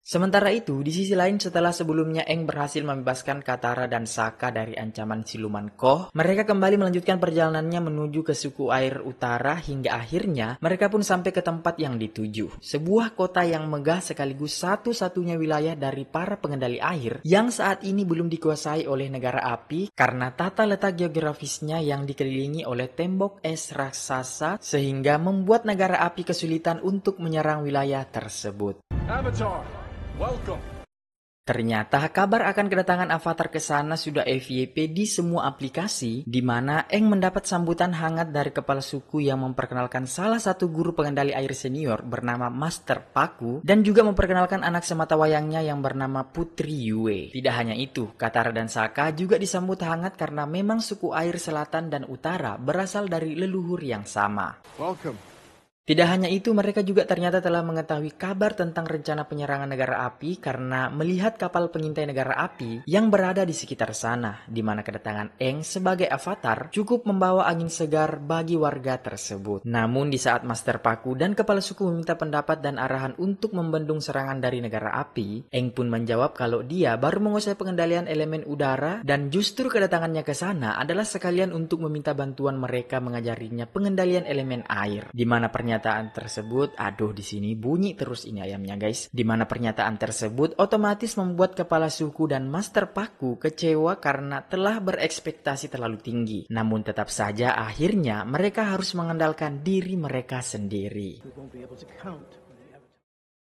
Sementara itu, di sisi lain setelah sebelumnya Aang berhasil membebaskan Katara dan Sokka dari ancaman siluman Koh, mereka kembali melanjutkan perjalanannya menuju ke suku Air Utara hingga akhirnya mereka pun sampai ke tempat yang dituju. Sebuah kota yang megah sekaligus satu-satunya wilayah dari para pengendali air yang saat ini belum dikuasai oleh negara api karena tata letak geografisnya yang dikelilingi oleh tembok es raksasa sehingga membuat negara api kesulitan untuk menyerang wilayah tersebut. Avatar, welcome. Ternyata kabar akan kedatangan Avatar ke sana sudah FYP di semua aplikasi, di mana Aang mendapat sambutan hangat dari kepala suku yang memperkenalkan salah satu guru pengendali air senior bernama Master Paku dan juga memperkenalkan anak semata wayangnya yang bernama Putri Yue. Tidak hanya itu, Katara dan Sokka juga disambut hangat karena memang suku air selatan dan utara berasal dari leluhur yang sama. Welcome. Tidak hanya itu, mereka juga ternyata telah mengetahui kabar tentang rencana penyerangan negara api karena melihat kapal pengintai negara api yang berada di sekitar sana, di mana kedatangan Aang sebagai avatar cukup membawa angin segar bagi warga tersebut. Namun di saat Master Paku dan kepala suku meminta pendapat dan arahan untuk membendung serangan dari negara api, Aang pun menjawab kalau dia baru menguasai pengendalian elemen udara dan justru kedatangannya ke sana adalah sekalian untuk meminta bantuan mereka mengajarinya pengendalian elemen air, di mana pernyataan tersebut, aduh di sini bunyi terus ini ayamnya guys, di mana pernyataan tersebut otomatis membuat kepala suku dan Master Paku kecewa karena telah berekspektasi terlalu tinggi. Namun tetap saja akhirnya mereka harus mengandalkan diri mereka sendiri.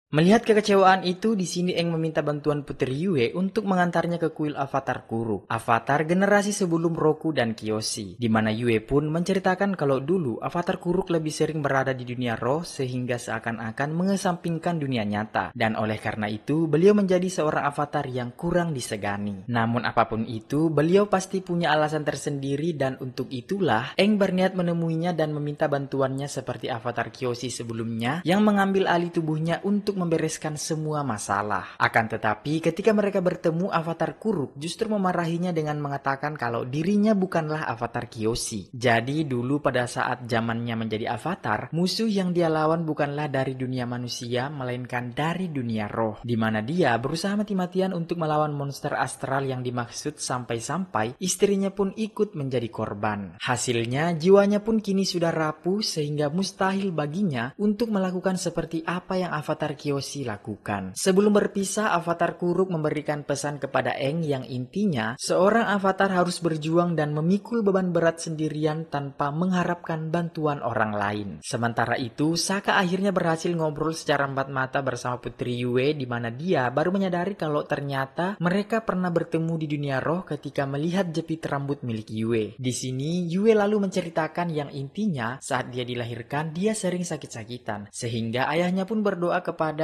Melihat kekecewaan itu, di sini Aang meminta bantuan Putri Yue untuk mengantarnya ke kuil Avatar Kuruk, avatar generasi sebelum Roku dan Kyoshi, di mana Yue pun menceritakan kalau dulu Avatar Kuruk lebih sering berada di dunia roh sehingga seakan-akan mengesampingkan dunia nyata, dan oleh karena itu beliau menjadi seorang avatar yang kurang disegani. Namun apapun itu, beliau pasti punya alasan tersendiri dan untuk itulah Aang berniat menemuinya dan meminta bantuannya seperti Avatar Kyoshi sebelumnya yang mengambil alih tubuhnya untuk membereskan semua masalah. Akan tetapi ketika mereka bertemu, Avatar Kuruk justru memarahinya dengan mengatakan kalau dirinya bukanlah Avatar Kyoshi. Jadi dulu pada saat zamannya menjadi avatar, musuh yang dia lawan bukanlah dari dunia manusia melainkan dari dunia roh, di mana dia berusaha mati-matian untuk melawan monster astral yang dimaksud sampai-sampai istrinya pun ikut menjadi korban. Hasilnya jiwanya pun kini sudah rapuh sehingga mustahil baginya untuk melakukan seperti apa yang Avatar Kyoshi lakukan. Sebelum berpisah, Avatar Kuruk memberikan pesan kepada Aang yang intinya seorang avatar harus berjuang dan memikul beban berat sendirian tanpa mengharapkan bantuan orang lain. Sementara itu, Sokka akhirnya berhasil ngobrol secara empat mata bersama Putri Yue, di mana dia baru menyadari kalau ternyata mereka pernah bertemu di dunia roh ketika melihat jepit rambut milik Yue. Di sini Yue lalu menceritakan yang intinya saat dia dilahirkan dia sering sakit-sakitan sehingga ayahnya pun berdoa kepada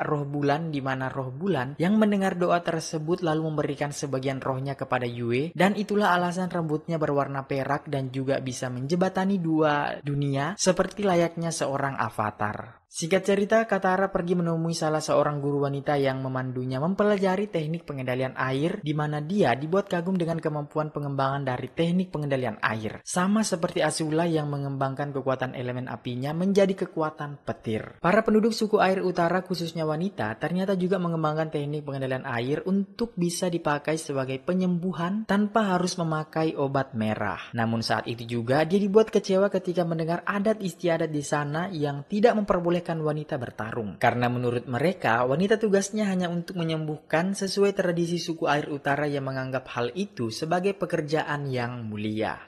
roh bulan, di mana roh bulan yang mendengar doa tersebut lalu memberikan sebagian rohnya kepada Yue, dan itulah alasan rambutnya berwarna perak dan juga bisa menjebatani dua dunia seperti layaknya seorang avatar. Singkat cerita, Katara pergi menemui salah seorang guru wanita yang memandunya mempelajari teknik pengendalian air, di mana dia dibuat kagum dengan kemampuan pengembangan dari teknik pengendalian air. Sama seperti Azula yang mengembangkan kekuatan elemen apinya menjadi kekuatan petir. Para penduduk suku air utara khususnya wanita ternyata juga mengembangkan teknik pengendalian air untuk bisa dipakai sebagai penyembuhan tanpa harus memakai obat merah. Namun saat itu juga dia dibuat kecewa ketika mendengar adat istiadat di sana yang tidak memperbolehkan wanita bertarung. Karena menurut mereka, wanita tugasnya hanya untuk menyembuhkan sesuai tradisi suku air utara yang menganggap hal itu sebagai pekerjaan yang mulia.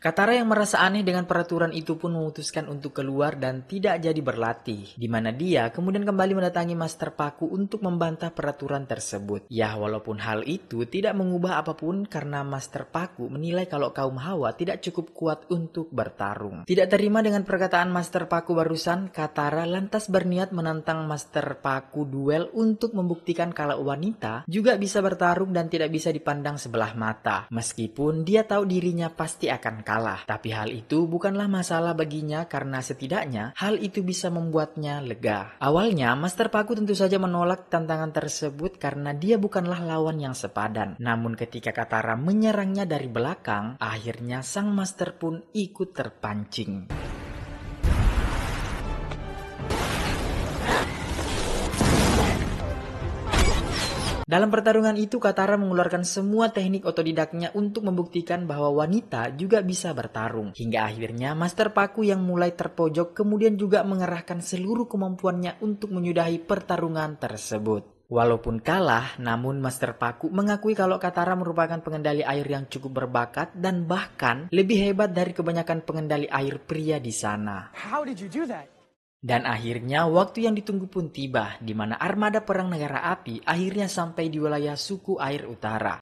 Katara yang merasa aneh dengan peraturan itu pun memutuskan untuk keluar dan tidak jadi berlatih, di mana dia kemudian kembali mendatangi Master Paku untuk membantah peraturan tersebut. Ya, walaupun hal itu tidak mengubah apapun karena Master Paku menilai kalau kaum Hawa tidak cukup kuat untuk bertarung. Tidak terima dengan perkataan Master Paku barusan, Katara lantas berniat menantang Master Paku duel untuk membuktikan kalau wanita juga bisa bertarung dan tidak bisa dipandang sebelah mata. Meskipun dia tahu dirinya pasti akan kalah. Tapi hal itu bukanlah masalah baginya karena setidaknya hal itu bisa membuatnya lega. Awalnya Master Paku tentu saja menolak tantangan tersebut karena dia bukanlah lawan yang sepadan. Namun ketika Katara menyerangnya dari belakang, akhirnya sang Master pun ikut terpancing. Dalam pertarungan itu, Katara mengeluarkan semua teknik otodidaknya untuk membuktikan bahwa wanita juga bisa bertarung. Hingga akhirnya Master Paku yang mulai terpojok kemudian juga mengerahkan seluruh kemampuannya untuk menyudahi pertarungan tersebut. Walaupun kalah, namun Master Paku mengakui kalau Katara merupakan pengendali air yang cukup berbakat dan bahkan lebih hebat dari kebanyakan pengendali air pria di sana. How did you do that? Dan akhirnya waktu yang ditunggu pun tiba, di mana armada perang negara api akhirnya sampai di wilayah suku air utara.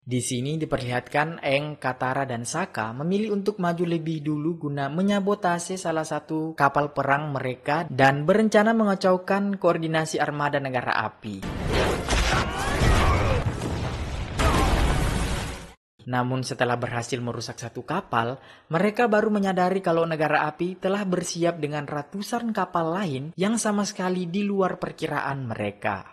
Di sini diperlihatkan Aang, Katara, dan Sokka memilih untuk maju lebih dulu guna menyabotase salah satu kapal perang mereka dan berencana mengacaukan koordinasi armada negara api. Namun setelah berhasil merusak satu kapal, mereka baru menyadari kalau negara api telah bersiap dengan ratusan kapal lain yang sama sekali di luar perkiraan mereka.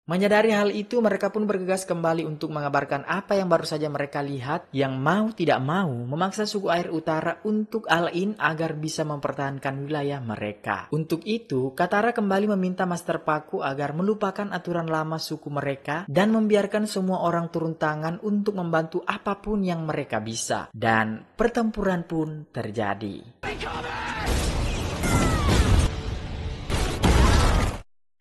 Menyadari hal itu, mereka pun bergegas kembali untuk mengabarkan apa yang baru saja mereka lihat, yang mau tidak mau memaksa suku air utara untuk all-in agar bisa mempertahankan wilayah mereka. Untuk itu, Katara kembali meminta Master Paku agar melupakan aturan lama suku mereka dan membiarkan semua orang turun tangan untuk membantu apapun yang mereka bisa. Dan pertempuran pun terjadi.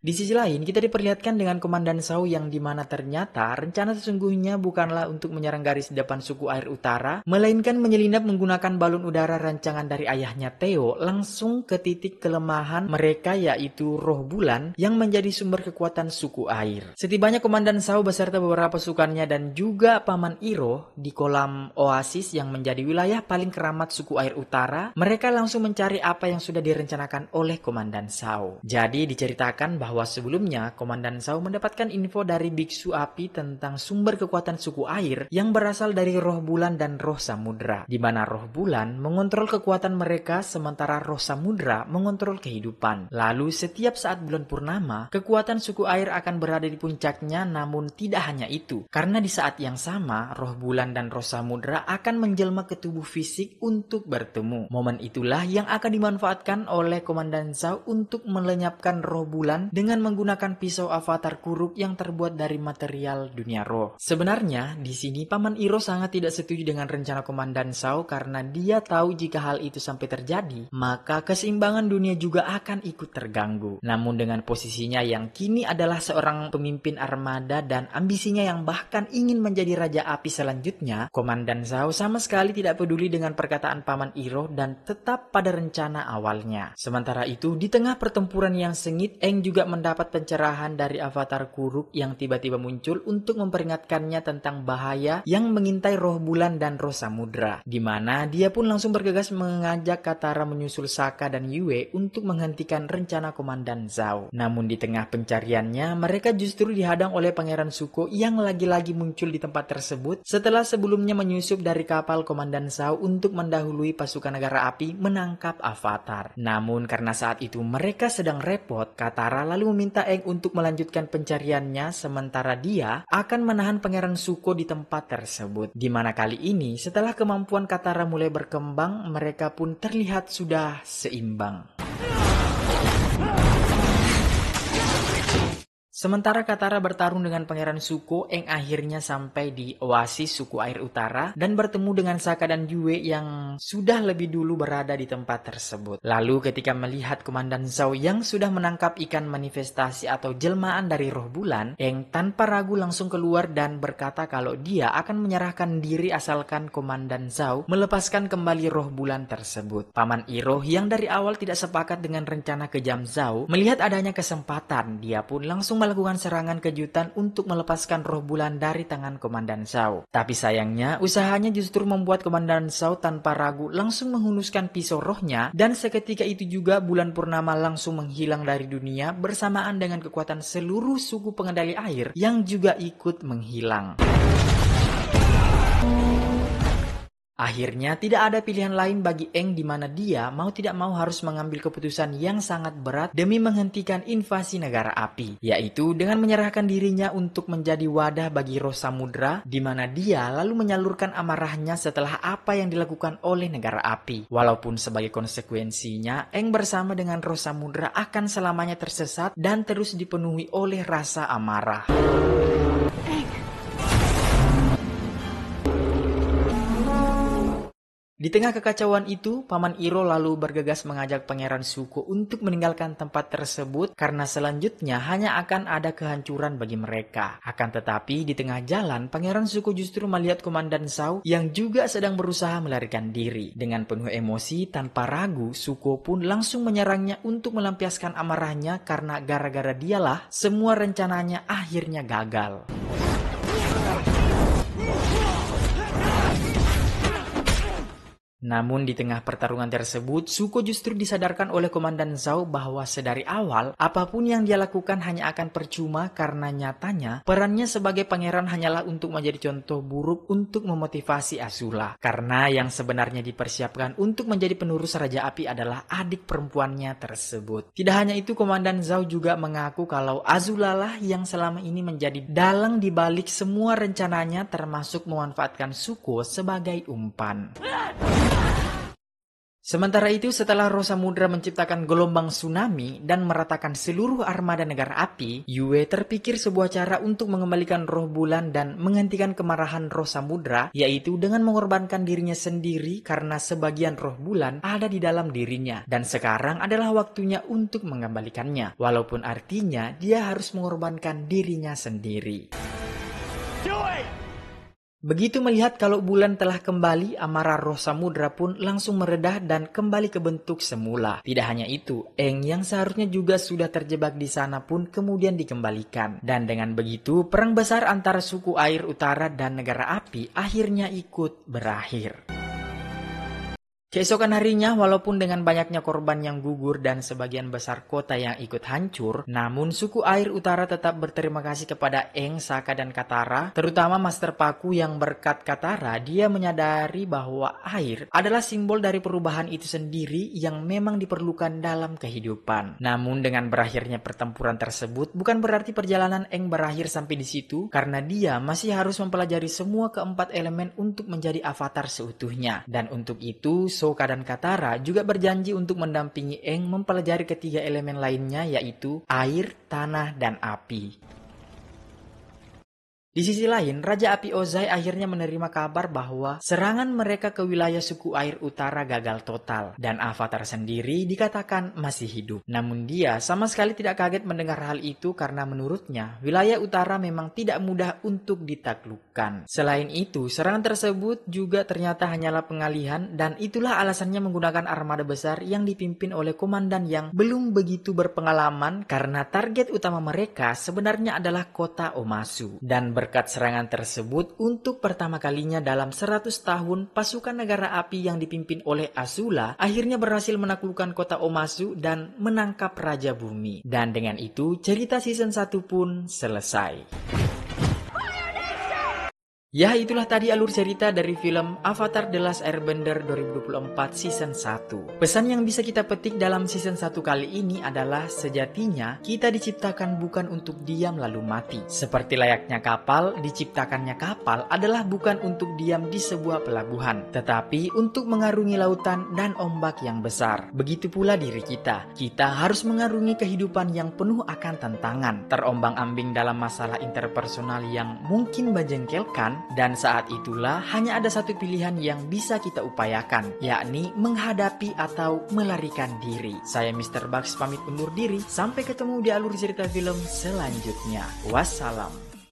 Di sisi lain, kita diperlihatkan dengan Komandan Zhao yang dimana ternyata rencana sesungguhnya bukanlah untuk menyerang garis depan suku air utara, melainkan menyelinap menggunakan balon udara rancangan dari ayahnya Theo langsung ke titik kelemahan mereka, yaitu roh bulan yang menjadi sumber kekuatan suku air. Setibanya Komandan Zhao beserta beberapa pasukannya dan juga Paman Iroh di kolam oasis yang menjadi wilayah paling keramat suku air utara, mereka langsung mencari apa yang sudah direncanakan oleh Komandan Zhao. Jadi diceritakan bahwa sebelumnya Komandan Zhao mendapatkan info dari Biksu Api tentang sumber kekuatan suku air yang berasal dari roh bulan dan roh samudra, di mana roh bulan mengontrol kekuatan mereka sementara roh samudra mengontrol kehidupan. Lalu setiap saat bulan purnama, kekuatan suku air akan berada di puncaknya. Namun tidak hanya itu, karena di saat yang sama roh bulan dan roh samudra akan menjelma ke tubuh fisik untuk bertemu. Momen itulah yang akan dimanfaatkan oleh Komandan Zhao untuk melenyapkan roh bulan dengan menggunakan pisau avatar Kuruk yang terbuat dari material dunia roh. Sebenarnya di sini Paman Iroh sangat tidak setuju dengan rencana Komandan Zhao karena dia tahu jika hal itu sampai terjadi, maka keseimbangan dunia juga akan ikut terganggu. Namun dengan posisinya yang kini adalah seorang pemimpin armada dan ambisinya yang bahkan ingin menjadi Raja Api selanjutnya, Komandan Zhao sama sekali tidak peduli dengan perkataan Paman Iroh dan tetap pada rencana awalnya. Sementara itu, di tengah pertempuran yang sengit, Aang juga mendapat pencerahan dari avatar Kuruk yang tiba-tiba muncul untuk memperingatkannya tentang bahaya yang mengintai roh bulan dan roh samudra, di mana dia pun langsung bergegas mengajak Katara menyusul Sokka dan Yue untuk menghentikan rencana Komandan Zhao. Namun di tengah pencariannya, mereka justru dihadang oleh Pangeran Zuko yang lagi-lagi muncul di tempat tersebut setelah sebelumnya menyusup dari kapal Komandan Zhao untuk mendahului pasukan negara api menangkap avatar. Namun karena saat itu mereka sedang repot, Katara lalu meminta Aang untuk melanjutkan pencariannya sementara dia akan menahan Pangeran Zuko di tempat tersebut. Di mana kali ini setelah kemampuan Katara mulai berkembang, mereka pun terlihat sudah seimbang. Sementara Katara bertarung dengan Pangeran Zuko, Aang akhirnya sampai di oasis suku air utara dan bertemu dengan Sokka dan Yue yang sudah lebih dulu berada di tempat tersebut. Lalu ketika melihat Komandan Zhao yang sudah menangkap ikan manifestasi atau jelmaan dari roh bulan, Aang tanpa ragu langsung keluar dan berkata kalau dia akan menyerahkan diri asalkan Komandan Zhao melepaskan kembali roh bulan tersebut. Paman Iroh yang dari awal tidak sepakat dengan rencana kejam Zhao, melihat adanya kesempatan, dia pun langsung melakukan serangan kejutan untuk melepaskan roh bulan dari tangan Komandan Zhao. Tapi sayangnya, usahanya justru membuat Komandan Zhao tanpa ragu langsung menghunuskan pisau rohnya, dan seketika itu juga bulan purnama langsung menghilang dari dunia bersamaan dengan kekuatan seluruh suku pengendali air yang juga ikut menghilang. Akhirnya tidak ada pilihan lain bagi Aang di mana dia mau tidak mau harus mengambil keputusan yang sangat berat demi menghentikan invasi negara api, yaitu dengan menyerahkan dirinya untuk menjadi wadah bagi roh samudra, di mana dia lalu menyalurkan amarahnya setelah apa yang dilakukan oleh negara api. Walaupun sebagai konsekuensinya Aang bersama dengan roh samudra akan selamanya tersesat dan terus dipenuhi oleh rasa amarah. Di Di tengah kekacauan itu, Paman Iroh lalu bergegas mengajak Pangeran Zuko untuk meninggalkan tempat tersebut karena selanjutnya hanya akan ada kehancuran bagi mereka. Akan tetapi di tengah jalan, Pangeran Zuko justru melihat Komandan Zhao yang juga sedang berusaha melarikan diri. Dengan penuh emosi, tanpa ragu, Zuko pun langsung menyerangnya untuk melampiaskan amarahnya karena gara-gara dialah semua rencananya akhirnya gagal. Namun di tengah pertarungan tersebut, Zuko justru disadarkan oleh Komandan Zhao bahwa sedari awal, apapun yang dia lakukan hanya akan percuma karena nyatanya perannya sebagai pangeran hanyalah untuk menjadi contoh buruk untuk memotivasi Azula. Karena yang sebenarnya dipersiapkan untuk menjadi penerus Raja Api adalah adik perempuannya tersebut. Tidak hanya itu, Komandan Zhao juga mengaku kalau Azula lah yang selama ini menjadi dalang di balik semua rencananya, termasuk memanfaatkan Zuko sebagai umpan. Sementara itu, setelah Roh Samudra menciptakan gelombang tsunami dan meratakan seluruh armada negara api, Yue terpikir sebuah cara untuk mengembalikan roh bulan dan menghentikan kemarahan Roh Samudra, yaitu dengan mengorbankan dirinya sendiri karena sebagian roh bulan ada di dalam dirinya. Dan sekarang adalah waktunya untuk mengembalikannya, walaupun artinya dia harus mengorbankan dirinya sendiri. Begitu melihat kalau bulan telah kembali, amarah Roh Samudra pun langsung meredah dan kembali ke bentuk semula. Tidak hanya itu, Aang yang seharusnya juga sudah terjebak di sana pun kemudian dikembalikan. Dan dengan begitu, perang besar antara suku air utara dan negara api akhirnya ikut berakhir. Keesokan harinya, walaupun dengan banyaknya korban yang gugur dan sebagian besar kota yang ikut hancur, namun suku air utara tetap berterima kasih kepada Aang, Sokka, dan Katara, terutama Master Paku yang berkat Katara, dia menyadari bahwa air adalah simbol dari perubahan itu sendiri yang memang diperlukan dalam kehidupan. Namun dengan berakhirnya pertempuran tersebut, bukan berarti perjalanan Aang berakhir sampai di situ, karena dia masih harus mempelajari semua keempat elemen untuk menjadi avatar seutuhnya. Dan untuk itu, Sokka dan Katara juga berjanji untuk mendampingi Aang mempelajari ketiga elemen lainnya, yaitu air, tanah, dan api. Di sisi lain, Raja Api Ozai akhirnya menerima kabar bahwa serangan mereka ke wilayah suku air utara gagal total dan Avatar sendiri dikatakan masih hidup. Namun dia sama sekali tidak kaget mendengar hal itu karena menurutnya wilayah utara memang tidak mudah untuk ditaklukkan. Selain itu, serangan tersebut juga ternyata hanyalah pengalihan dan itulah alasannya menggunakan armada besar yang dipimpin oleh komandan yang belum begitu berpengalaman karena target utama mereka sebenarnya adalah kota Omasu. Dan berkat serangan tersebut, untuk pertama kalinya dalam 100 tahun, pasukan negara api yang dipimpin oleh Azula akhirnya berhasil menaklukkan kota Omasu dan menangkap Raja Bumi. Dan dengan itu, cerita season 1 pun selesai. Ya, itulah tadi alur cerita dari film Avatar The Last Airbender 2024 Season 1. Pesan yang bisa kita petik dalam Season 1 kali ini adalah sejatinya kita diciptakan bukan untuk diam lalu mati. Seperti layaknya kapal, diciptakannya kapal adalah bukan untuk diam di sebuah pelabuhan, tetapi untuk mengarungi lautan dan ombak yang besar. Begitu pula diri kita. Kita harus mengarungi kehidupan yang penuh akan tantangan, terombang-ambing dalam masalah interpersonal yang mungkin menjengkelkan. Dan saat itulah hanya ada satu pilihan yang bisa kita upayakan, yakni menghadapi atau melarikan diri. Saya Mr. Bugs pamit undur diri, sampai ketemu di alur cerita film selanjutnya. Wassalam.